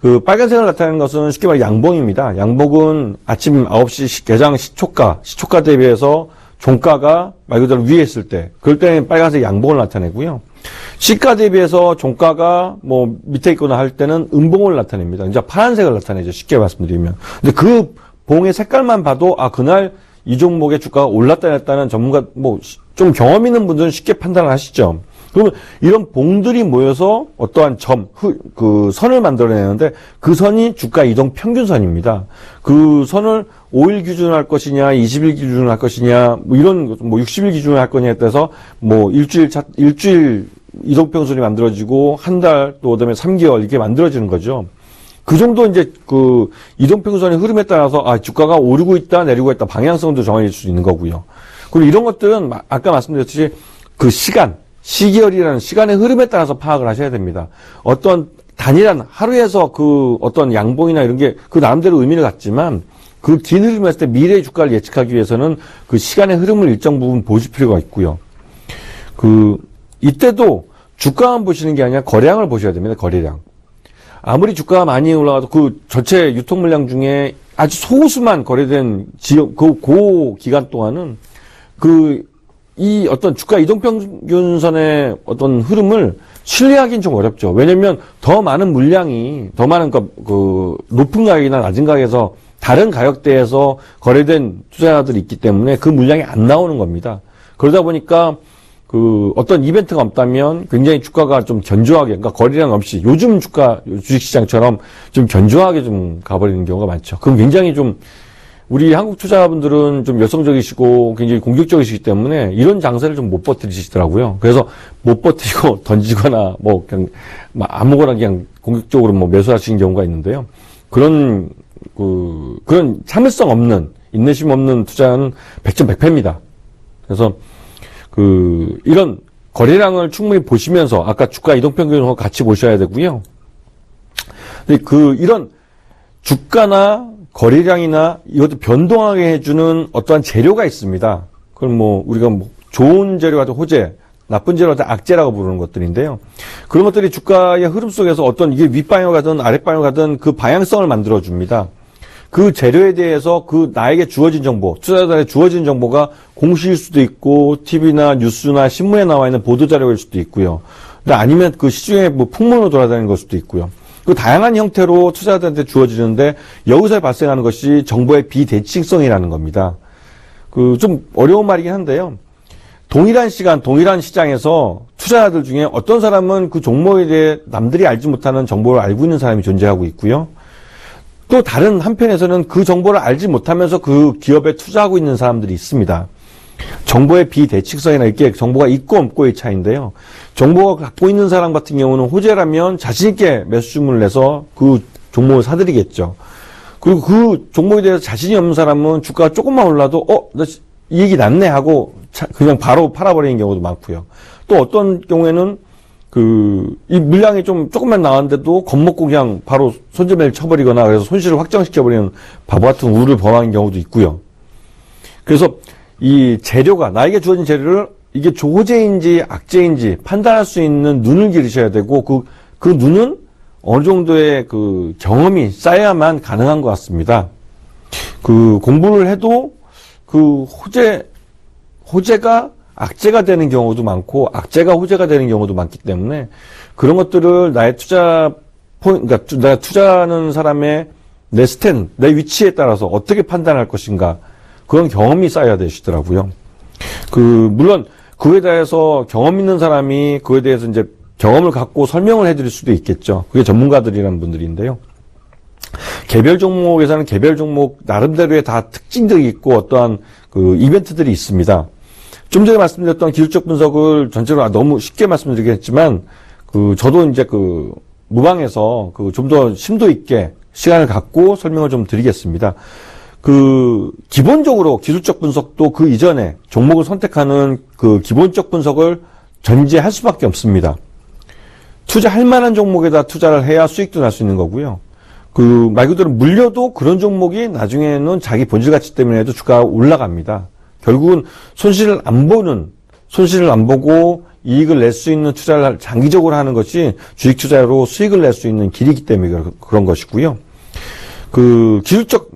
그 빨간색을 나타내는 것은 쉽게 말해 양봉입니다. 양봉은 아침 9시 개장 시초가 대비해서 종가가 말 그대로 위에 있을 때, 그럴 때는 빨간색 양봉을 나타내고요. 시가 대비해서 종가가 뭐 밑에 있거나 할 때는 음봉을 나타냅니다. 이제 파란색을 나타내죠. 쉽게 말씀드리면. 근데 그 봉의 색깔만 봐도 그날 이 종목의 주가가 올랐다 냈다는 전문가 좀 경험 있는 분들은 쉽게 판단을 하시죠. 그러면 이런 봉들이 모여서 어떠한 선을 만들어내는데 그 선이 주가 이동 평균선입니다. 그 선을 5일 기준으로 할 것이냐, 20일 기준으로 할 것이냐, 60일 기준으로 할 거냐에 따라서 일주일 이동 평균선이 만들어지고 한 달 또 그다음에 3개월 이렇게 만들어지는 거죠. 그 정도 이제 이동 평균선의 흐름에 따라서 주가가 오르고 있다, 내리고 있다 방향성도 정해질 수 있는 거고요. 그리고 이런 것들은 아까 말씀드렸듯이 시기열이라는 시간의 흐름에 따라서 파악을 하셔야 됩니다. 어떤 단일한 하루에서 어떤 양봉이나 이런 게 나름대로 의미를 갖지만 그 긴 흐름을 했을 때 미래의 주가를 예측하기 위해서는 그 시간의 흐름을 일정 부분 보실 필요가 있고요. 이때도 주가만 보시는 게 아니라 거래량을 보셔야 됩니다. 거래량. 아무리 주가가 많이 올라가도 전체 유통 물량 중에 아주 소수만 거래된 기간 동안은 이 어떤 주가 이동평균선의 어떤 흐름을 신뢰하기는 좀 어렵죠. 왜냐면 더 많은 물량이, 높은 가격이나 낮은 가격에서 다른 가격대에서 거래된 투자자들이 있기 때문에 그 물량이 안 나오는 겁니다. 그러다 보니까 어떤 이벤트가 없다면 굉장히 주가가 좀 견조하게, 그러니까 거래량 없이 요즘 주식시장처럼 좀 견조하게 좀 가버리는 경우가 많죠. 그럼 굉장히 우리 한국 투자자분들은 좀 열성적이시고 굉장히 공격적이시기 때문에 이런 장세를 좀 못 버티시더라고요. 그래서 못 버티고 던지거나 그냥 아무거나 그냥 공격적으로 매수하시는 경우가 있는데요. 그런 참을성 없는, 인내심 없는 투자는 100점 100패입니다. 그래서 이런 거래량을 충분히 보시면서 아까 주가 이동평균과 같이 보셔야 되고요. 근데 이런 주가나 거래량이나 이것도 변동하게 해주는 어떠한 재료가 있습니다. 그럼 우리가 좋은 재료가 호재, 나쁜 재료가 악재라고 부르는 것들인데요. 그런 것들이 주가의 흐름 속에서 어떤 이게 윗방향 가든 아랫방향 가든 그 방향성을 만들어줍니다. 그 재료에 대해서 나에게 주어진 정보, 투자자들에게 주어진 정보가 공시일 수도 있고, TV나 뉴스나 신문에 나와 있는 보도자료일 수도 있고요. 아니면 시중에 풍문으로 돌아다니는 걸 수도 있고요. 다양한 형태로 투자자들한테 주어지는데 여기서 발생하는 것이 정보의 비대칭성이라는 겁니다. 좀 어려운 말이긴 한데요. 동일한 시간, 동일한 시장에서 투자자들 중에 어떤 사람은 그 종목에 대해 남들이 알지 못하는 정보를 알고 있는 사람이 존재하고 있고요. 또 다른 한편에서는 그 정보를 알지 못하면서 그 기업에 투자하고 있는 사람들이 있습니다. 정보의 비대칭성이나 이렇게 정보가 있고 없고의 차이인데요. 정보가 갖고 있는 사람 같은 경우는 호재라면 자신있게 매수 주문을 내서 그 종목을 사들이겠죠. 그리고 그 종목에 대해서 자신이 없는 사람은 주가가 조금만 올라도 나 이 얘기 낫네 하고 그냥 바로 팔아버리는 경우도 많고요. 또 어떤 경우에는 이 물량이 조금만 나왔는데도 겁먹고 그냥 바로 손절매를 쳐버리거나 그래서 손실을 확정시켜버리는 바보 같은 우를 범하는 경우도 있고요. 그래서 이 재료가, 나에게 주어진 재료를 이게 조호재인지 악재인지 판단할 수 있는 눈을 기르셔야 되고, 그 눈은 어느 정도의 그 경험이 쌓여야만 가능한 것 같습니다. 그 공부를 해도 그 호재가 악재가 되는 경우도 많고, 악재가 호재가 되는 경우도 많기 때문에 그런 것들을 나의 그러니까 내가 투자하는 사람의 내 내 위치에 따라서 어떻게 판단할 것인가, 그런 경험이 쌓여야 되시더라고요. 물론 그에 대해서 경험 있는 사람이 그에 대해서 이제 경험을 갖고 설명을 해드릴 수도 있겠죠. 그게 전문가들이라는 분들인데요. 개별 종목에서는 개별 종목 나름대로의 다 특징들이 있고 어떠한 그 이벤트들이 있습니다. 좀 전에 말씀드렸던 기술적 분석을 전체로 너무 쉽게 말씀드리겠지만, 저도 이제 무방에서 좀 더 심도 있게 시간을 갖고 설명을 좀 드리겠습니다. 기본적으로 기술적 분석도 그 이전에 종목을 선택하는 기본적 분석을 전제할 수밖에 없습니다. 투자할 만한 종목에다 투자를 해야 수익도 날 수 있는 거고요. 말 그대로 물려도 그런 종목이 나중에는 자기 본질 가치 때문에도 주가가 올라갑니다. 결국은 손실을 안 보고 이익을 낼 수 있는 투자를 장기적으로 하는 것이 주식 투자로 수익을 낼 수 있는 길이기 때문에 그런 것이고요.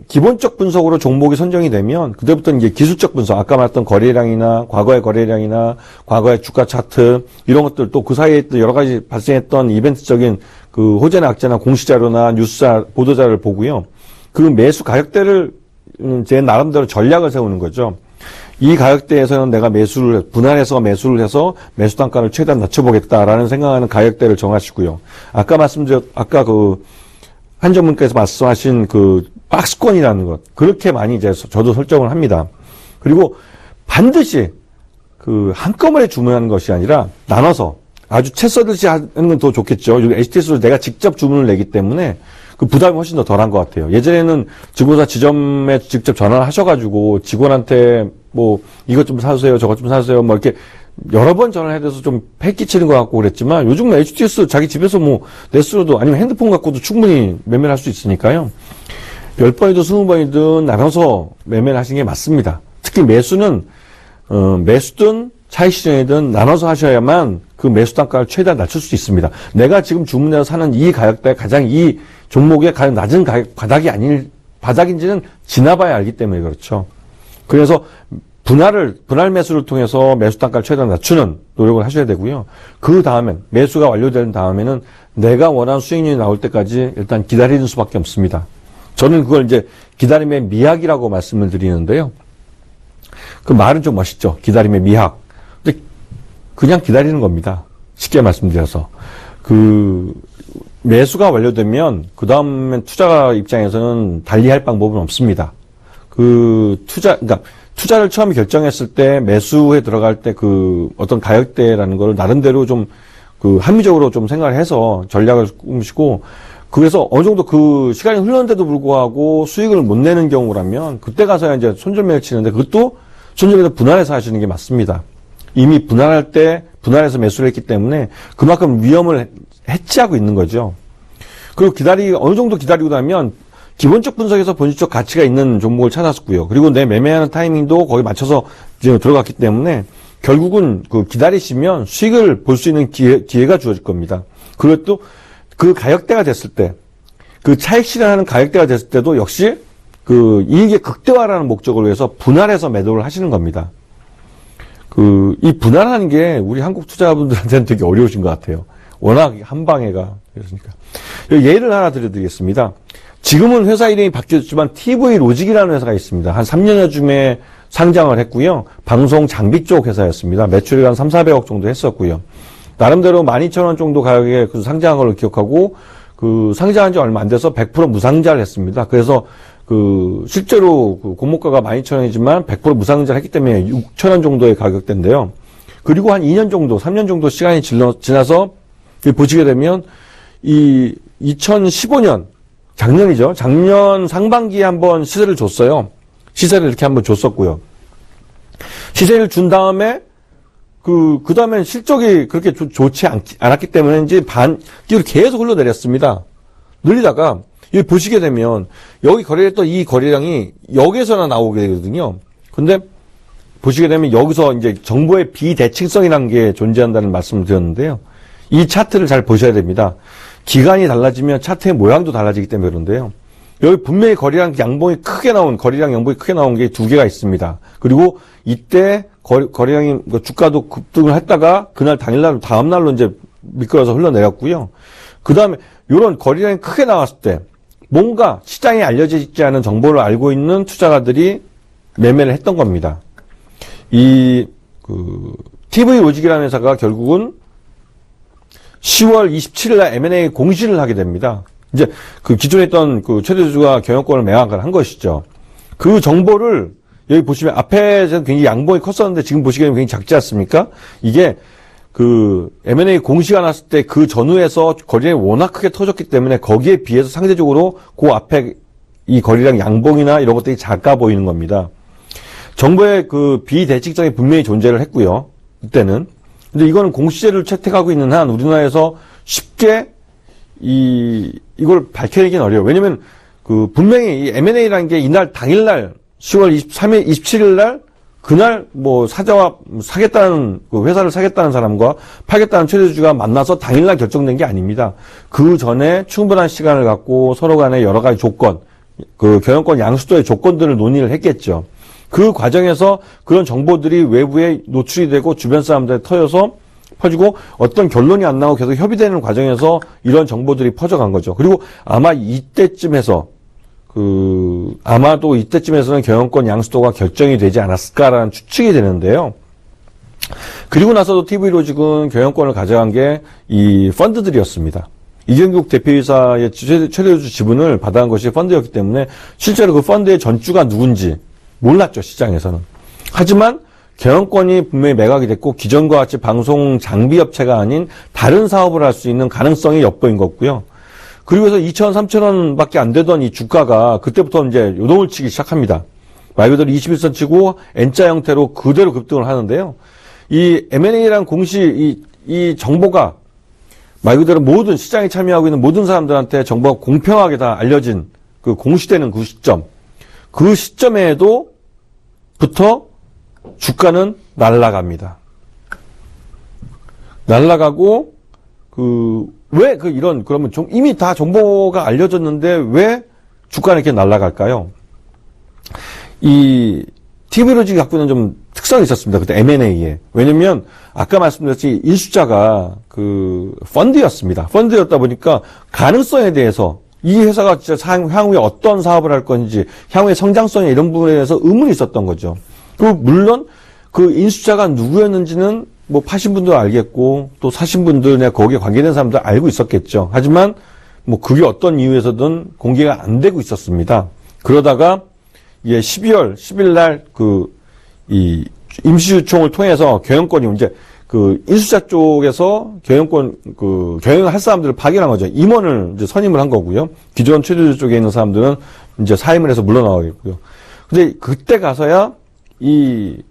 기본적 분석으로 종목이 선정이 되면, 그때부터 이제 기술적 분석, 아까 말했던 거래량이나, 과거의 거래량이나, 과거의 주가 차트, 이런 것들, 또 그 사이에 또 여러 가지 발생했던 이벤트적인 호재나 악재나 공시자료나 뉴스자, 보도자를 보고요. 매수 가격대를 제 나름대로 전략을 세우는 거죠. 이 가격대에서는 내가 분할해서 매수를 해서 매수 단가를 최대한 낮춰보겠다라는 생각하는 가격대를 정하시고요. 아까 한 전문가께서 말씀하신 박스권이라는 것, 그렇게 많이 이제 저도 설정을 합니다. 그리고 반드시 한꺼번에 주문하는 것이 아니라 나눠서 아주 채 써듯이 하는 건 더 좋겠죠. HTS로 내가 직접 주문을 내기 때문에 부담이 훨씬 더 덜한 것 같아요. 예전에는 증권사 지점에 직접 전화를 하셔가지고 직원한테 이것 좀 사주세요, 저것 좀 사주세요, 이렇게 여러 번 전화를 해서 좀 패끼치는 것 같고 그랬지만, 요즘은 HTS 자기 집에서 넷으로도 아니면 핸드폰 갖고도 충분히 매매를 할 수 있으니까요. 10번이든 20번이든 나눠서 매매를 하시는 게 맞습니다. 특히 매수는, 매수든 차익 시전이든 나눠서 하셔야만 매수 단가를 최대한 낮출 수 있습니다. 내가 지금 주문해서 사는 이 가격대가 이 종목의 가장 낮은 바닥인지는 지나봐야 알기 때문에 그렇죠. 그래서 분할 매수를 통해서 매수 단가를 최대한 낮추는 노력을 하셔야 되고요. 매수가 완료된 다음에는 내가 원하는 수익률이 나올 때까지 일단 기다리는 수밖에 없습니다. 저는 그걸 이제 기다림의 미학이라고 말씀을 드리는데요. 말은 좀 멋있죠. 기다림의 미학. 근데 그냥 기다리는 겁니다. 쉽게 말씀드려서. 매수가 완료되면 다음엔 투자 입장에서는 달리할 방법은 없습니다. 투자를 처음 결정했을 때 매수에 들어갈 때 어떤 가격대라는 걸 나름대로 좀 합리적으로 좀 생각을 해서 전략을 꾸미시고, 그래서 어느 정도 시간이 흘렀는데도 불구하고 수익을 못 내는 경우라면 그때 가서야 이제 손절매를 치는데, 그것도 손절매를 분할해서 하시는 게 맞습니다. 이미 분할해서 매수를 했기 때문에 그만큼 위험을 해치하고 있는 거죠. 그리고 어느 정도 기다리고 나면 기본적 분석에서 본질적 가치가 있는 종목을 찾았고요. 그리고 내 매매하는 타이밍도 거기 맞춰서 지금 들어갔기 때문에 결국은 기다리시면 수익을 볼 수 있는 기회가 주어질 겁니다. 그리고 또 가격대가 됐을 때, 차익 실현하는 가격대가 됐을 때도 역시 이익의 극대화라는 목적을 위해서 분할해서 매도를 하시는 겁니다. 이 분할하는 게 우리 한국 투자자분들한테는 되게 어려우신 것 같아요. 워낙 한 방에가 그렇으니까. 예를 하나 드려드리겠습니다. 지금은 회사 이름이 바뀌었지만 TV 로직이라는 회사가 있습니다. 한 3년여쯤에 상장을 했고요. 방송 장비 쪽 회사였습니다. 매출이 한 3,400억 정도 했었고요. 나름대로 12,000원 정도 가격에 상장한 걸로 기억하고, 상장한 지 얼마 안 돼서 100% 무상자를 했습니다. 그래서 실제로 공모가가 12,000원이지만 100% 무상자를 했기 때문에 6,000원 정도의 가격대인데요. 그리고 한 2년 정도, 3년 정도 시간이 지나서 보시게 되면 2015년 작년이죠. 작년 상반기에 한번 시세를 줬어요. 시세를 이렇게 한번 줬었고요. 시세를 준 다음에 그 다음엔 실적이 그렇게 좋지 않았기 때문에인지 반기로 계속 흘러내렸습니다. 늘리다가 여기 보시게 되면 여기 거래했던 이 거래량이 여기에서나 나오게 되거든요. 근데 보시게 되면 여기서 이제 정보의 비대칭성이라는 게 존재한다는 말씀을 드렸는데요. 이 차트를 잘 보셔야 됩니다. 기간이 달라지면 차트의 모양도 달라지기 때문에 그런데요. 여기 분명히 거래량 양봉이 크게 나온 게 두 개가 있습니다. 그리고 이때 거래량이 주가도 급등을 했다가 그날 당일날 다음날로 이제 미끄러져서 흘러내렸고요. 그 다음에 이런 거래량이 크게 나왔을 때 뭔가 시장에 알려지지 않은 정보를 알고 있는 투자가들이 매매를 했던 겁니다. TV로직이라는 회사가 결국은 10월 27일 날 M&A 공시를 하게 됩니다. 이제 그 기존에 있던 그 최대주주가 경영권을 매각을 한 것이죠. 그 정보를 여기 보시면 앞에서 굉장히 양봉이 컸었는데 지금 보시기에는 굉장히 작지 않습니까? 이게 그 M&A 공시가 났을 때 그 전후에서 거래량이 워낙 크게 터졌기 때문에 거기에 비해서 상대적으로 그 앞에 이 거래량 양봉이나 이런 것들이 작아 보이는 겁니다. 정보의 그 비대칭성이 분명히 존재를 했고요. 이때는. 근데 이거는 공시제를 채택하고 있는 한 우리나라에서 쉽게 이걸 밝혀내기는 어려워요. 왜냐면 그 분명히 이 M&A라는 게 이날 당일날 10월 23일, 27일 날 그날 뭐 사겠다는 그 회사를 사겠다는 사람과 팔겠다는 최대주주가 만나서 당일날 결정된 게 아닙니다. 그 전에 충분한 시간을 갖고 서로 간에 여러 가지 조건, 그 경영권 양수도의 조건들을 논의를 했겠죠. 그 과정에서 그런 정보들이 외부에 노출이 되고 주변 사람들에 퍼지고 어떤 결론이 안 나오고 계속 협의되는 과정에서 이런 정보들이 퍼져간 거죠. 그리고 아마도 이때쯤에서는 경영권 양수도가 결정이 되지 않았을까라는 추측이 되는데요. 그리고 나서도 TV로직은 경영권을 가져간 게 이 펀드들이었습니다. 이경국 대표이사의 최대주주 지분을 받아간 것이 펀드였기 때문에 실제로 그 펀드의 전주가 누군지 몰랐죠, 시장에서는. 하지만 경영권이 분명히 매각이 됐고 기존과 같이 방송 장비 업체가 아닌 다른 사업을 할 수 있는 가능성이 엿보인 거고요. 그리고 해서 2,000원, 3,000원밖에 안 되던 이 주가가 그때부터 이제 요동을 치기 시작합니다. 말 그대로 21선 치고 N자 형태로 그대로 급등을 하는데요. 이 M&A라는 이 정보가 말 그대로 모든 시장에 참여하고 있는 모든 사람들한테 정보가 공평하게 다 알려진 그 공시되는 그 시점에도부터 주가는 날아갑니다. 날아가고 그러면 이미 다 정보가 알려졌는데 왜 주가는 이렇게 날아갈까요? 이 TV로직이 갖고 있는 좀 특성이 있었습니다. 그때 M&A에. 왜냐면 아까 말씀드렸듯이 인수자가 그 펀드였습니다. 펀드였다 보니까 가능성에 대해서 이 회사가 진짜 향후에 어떤 사업을 할 건지, 향후의 성장성에 이런 부분에 대해서 의문이 있었던 거죠. 그리고 물론 그 인수자가 누구였는지는 뭐 파신 분도 알겠고, 또 사신 분들, 거기에 관계된 사람들 알고 있었겠죠. 하지만 뭐 그게 어떤 이유에서든 공개가 안 되고 있었습니다. 그러다가 이게 12월 10일 날 이 임시주총을 통해서 경영권이 이제 그 인수자 쪽에서 경영을 할 사람들을 파견한 거죠. 임원을 이제 선임을 한 거고요. 기존 최대주주 쪽에 있는 사람들은 이제 사임을 해서 물러나가겠고요. 근데 그때 가서야 이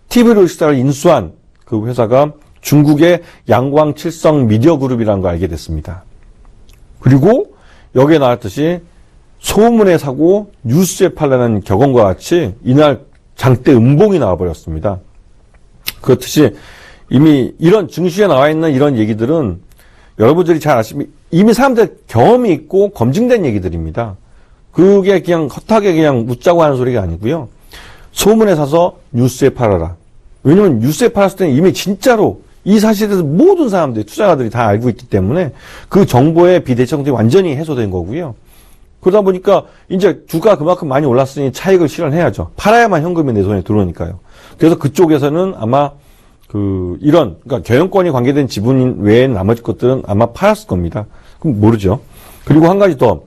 TV로직사를 인수한 그 회사가 중국의 양광칠성 미디어 그룹이라는 걸 알게 됐습니다. 그리고 여기에 나왔듯이 소문에 사고 뉴스에 팔라는 격언과 같이 이날 장대 음봉이 나와버렸습니다. 그렇듯이 이미 이런 증시에 나와 있는 이런 얘기들은 여러분들이 잘 아시면 이미 사람들 경험이 있고 검증된 얘기들입니다. 그게 그냥 헛하게 그냥 웃자고 하는 소리가 아니고요. 소문에 사서 뉴스에 팔아라. 왜냐면 뉴스에 팔았을 때는 이미 진짜로 이 사실에 대해서 모든 사람들이, 투자가들이 다 알고 있기 때문에 그 정보의 비대칭성이 완전히 해소된 거고요. 그러다 보니까 이제 주가 그만큼 많이 올랐으니 차익을 실현해야죠. 팔아야만 현금이 내 손에 들어오니까요. 그래서 그쪽에서는 아마 그러니까 경영권이 관계된 지분 외에 나머지 것들은 아마 팔았을 겁니다. 그럼 모르죠. 그리고 한 가지 더,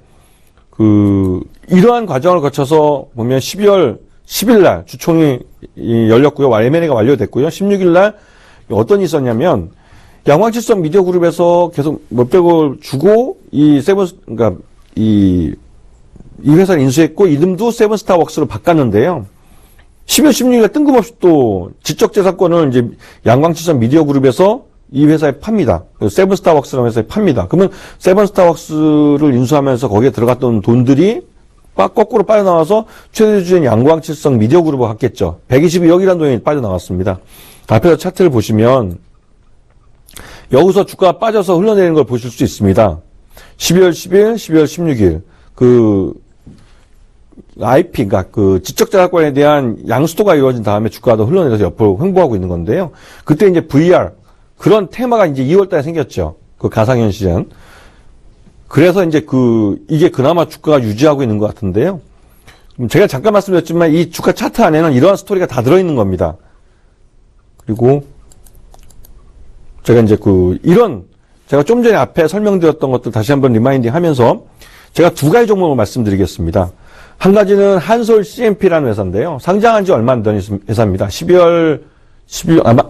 이러한 과정을 거쳐서 보면 12월 10일 날 주총이 열렸고요. M&A가 완료됐고요. 16일 날 어떤 일이 있었냐면, 양광칠성 미디어 그룹에서 계속 몇백억 주고, 그러니까 이 회사를 인수했고, 이름도 세븐스타웍스로 바꿨는데요. 12월 16일에 뜬금없이 또 지적재산권을 이제 양광칠성 미디어 그룹에서 이 회사에 팝니다. 세븐스타웍스라는 회사에 팝니다. 그러면 세븐스타웍스를 인수하면서 거기에 들어갔던 돈들이 거꾸로 빠져나와서 최대 주주인 양광칠성 미디어그룹을 갔겠죠. 122억이라는 돈이 빠져나왔습니다. 앞에서 차트를 보시면 여기서 주가가 빠져서 흘러내리는 걸 보실 수 있습니다. 12월 10일, 12월 16일 IP, 그러니까 지적자산권에 대한 양수도가 이루어진 다음에 주가가 더 흘러내려서 옆으로 횡보하고 있는 건데요. 그때 이제 VR, 그런 테마가 이제 2월 달에 생겼죠. 가상현 시장. 그래서 이제 이게 그나마 주가가 유지하고 있는 것 같은데요. 제가 잠깐 말씀드렸지만 이 주가 차트 안에는 이러한 스토리가 다 들어있는 겁니다. 그리고 제가 이제 제가 좀 전에 앞에 설명드렸던 것들 다시 한번 리마인딩 하면서 제가 두 가지 종목을 말씀드리겠습니다. 한 가지는 한솔 CMP라는 회사인데요. 상장한 지 얼마 안 된 회사입니다. 12월,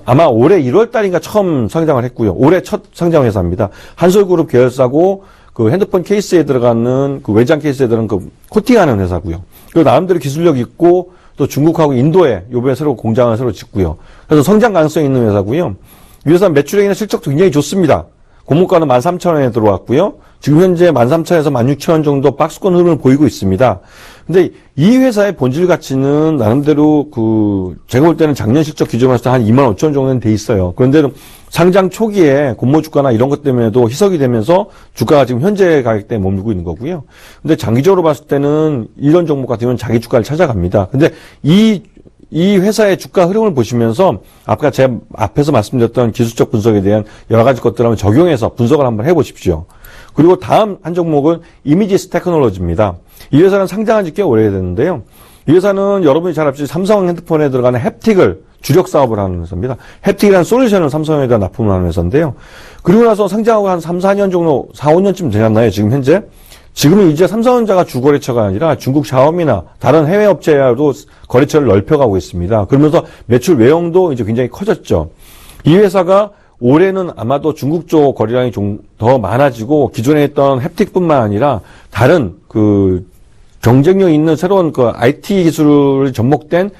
아마 올해 1월 달인가 처음 상장을 했고요. 올해 첫 상장 회사입니다. 한솔그룹 계열사고, 핸드폰 케이스에 들어가는, 외장 케이스에 들어가는 코팅하는 회사고요. 그리고 나름대로 기술력 있고, 또 중국하고 인도에 요번에 공장을 새로 짓고요. 그래서 성장 가능성이 있는 회사고요. 이 회사 매출액이나 실적도 굉장히 좋습니다. 공모가는 13,000원에 들어왔고요. 지금 현재 13,000원에서 16,000원 정도 박스권 흐름을 보이고 있습니다. 근데 이 회사의 본질 가치는 나름대로 제가 볼 때는 작년 실적 기준으로 해서 한 25,000원 정도는 돼 있어요. 그런데 상장 초기에 공모 주가나 이런 것 때문에도 희석이 되면서 주가가 지금 현재 가격대에 머물고 있는 거고요. 근데 장기적으로 봤을 때는 이런 종목 같으면 자기 주가를 찾아갑니다. 근데 이 회사의 주가 흐름을 보시면서 아까 제가 앞에서 말씀드렸던 기술적 분석에 대한 여러 가지 것들을 한번 적용해서 분석을 한번 해보십시오. 그리고 다음 한 종목은 이미지스 테크놀로지입니다. 이 회사는 상장한 지 꽤 오래됐는데요. 이 회사는 여러분이 잘 아시죠? 삼성 핸드폰에 들어가는 햅틱을 주력 사업을 하는 회사입니다. 햅틱이라는 솔루션을 삼성에다 납품을 하는 회사인데요. 그리고 나서 상장하고 한 3, 4년 정도, 4, 5년쯤 되셨나요? 지금 현재? 지금은 이제 삼성전자가 주거래처가 아니라 중국 샤오미나 다른 해외 업체와도 거래처를 넓혀가고 있습니다. 그러면서 매출 외형도 이제 굉장히 커졌죠. 이 회사가 올해는 아마도 중국 쪽 거래량이 좀 더 많아지고 기존에 있던 햅틱뿐만 아니라 다른 경쟁력 있는 새로운 IT 기술을 접목된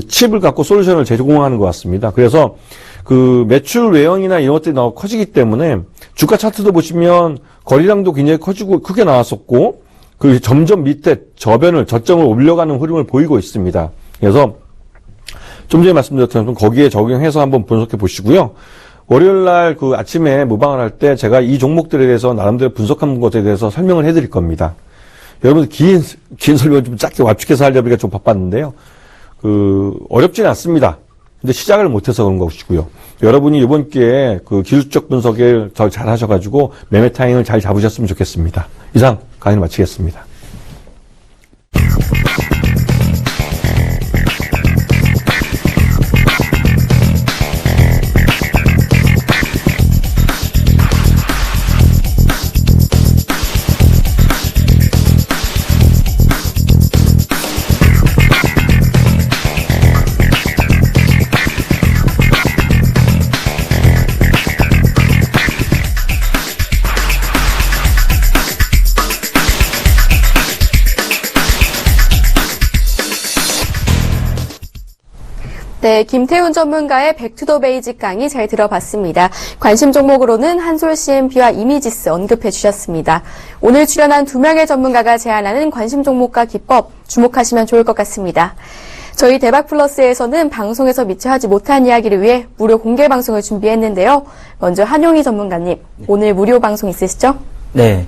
칩을 갖고 솔루션을 제공하는 것 같습니다. 그래서 매출 외형이나 이런 것들이 너무 커지기 때문에 주가 차트도 보시면 거래량도 굉장히 커지고 크게 나왔었고 점점 밑에 저점을 올려가는 흐름을 보이고 있습니다. 그래서 좀 전에 말씀드렸던 거기에 적용해서 한번 분석해 보시고요. 월요일날 아침에 무방을 할 때 제가 이 종목들에 대해서 나름대로 분석한 것에 대해서 설명을 해드릴 겁니다. 여러분 긴 설명을 좀 짧게 압축해서 하려니까 좀 바빴는데요. 어렵진 않습니다. 근데 시작을 못해서 그런 것이고요. 여러분이 이번 기회에 기술적 분석을 더 잘 하셔가지고 매매 타이밍을 잘 잡으셨으면 좋겠습니다. 이상 강의를 마치겠습니다. 네, 김태훈 전문가의 백투더 베이직 강의 잘 들어봤습니다. 관심 종목으로는 한솔 CMP와 이미지스 언급해 주셨습니다. 오늘 출연한 두 명의 전문가가 제안하는 관심 종목과 기법 주목하시면 좋을 것 같습니다. 저희 대박플러스에서는 방송에서 미처 하지 못한 이야기를 위해 무료 공개 방송을 준비했는데요. 먼저 한용희 전문가님, 오늘 무료 방송 있으시죠? 네.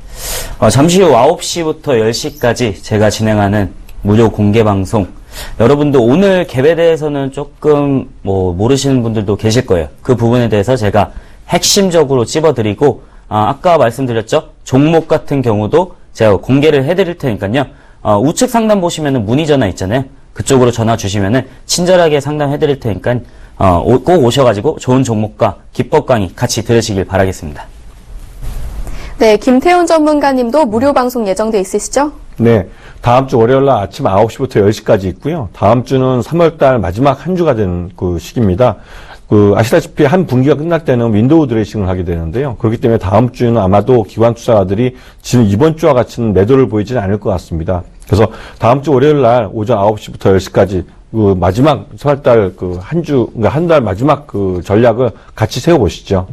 잠시 후 9시부터 10시까지 제가 진행하는 무료 공개 방송. 여러분도 오늘 갭에 대해서는 조금 모르시는 분들도 계실 거예요. 그 부분에 대해서 제가 핵심적으로 찝어드리고, 아까 말씀드렸죠? 종목 같은 경우도 제가 공개를 해드릴 테니까요. 우측 상단 보시면은 문의 전화 있잖아요. 그쪽으로 전화 주시면은 친절하게 상담해드릴 테니까, 꼭 오셔가지고 좋은 종목과 기법 강의 같이 들으시길 바라겠습니다. 네, 김태훈 전문가님도 무료 방송 예정돼 있으시죠? 네. 다음 주 월요일 날 아침 9시부터 10시까지 있고요. 다음 주는 3월달 마지막 한 주가 되는 시기입니다. 아시다시피 한 분기가 끝날 때는 윈도우 드레싱을 하게 되는데요. 그렇기 때문에 다음 주는 아마도 기관 투자자들이 지금 이번 주와 같은 매도를 보이지는 않을 것 같습니다. 그래서 다음 주 월요일 날 오전 9시부터 10시까지 마지막 3월달 한 달 마지막 전략을 같이 세워보시죠.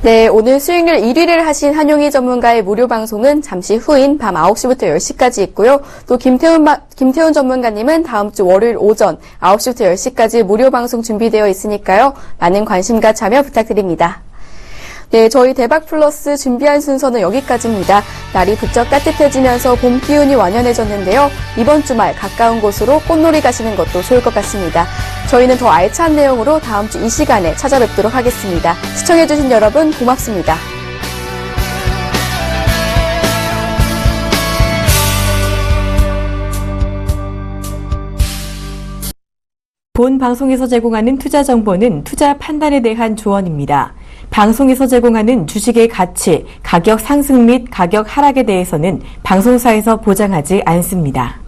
네, 오늘 수익률 1위를 하신 한용희 전문가의 무료 방송은 잠시 후인 밤 9시부터 10시까지 있고요. 또 김태훈 전문가님은 다음 주 월요일 오전 9시부터 10시까지 무료 방송 준비되어 있으니까요. 많은 관심과 참여 부탁드립니다. 네, 저희 대박 플러스 준비한 순서는 여기까지입니다. 날이 부쩍 따뜻해지면서 봄 기운이 완연해졌는데요. 이번 주말 가까운 곳으로 꽃놀이 가시는 것도 좋을 것 같습니다. 저희는 더 알찬 내용으로 다음 주 이 시간에 찾아뵙도록 하겠습니다. 시청해주신 여러분 고맙습니다. 본 방송에서 제공하는 투자 정보는 투자 판단에 대한 조언입니다. 방송에서 제공하는 주식의 가치, 가격 상승 및 가격 하락에 대해서는 방송사에서 보장하지 않습니다.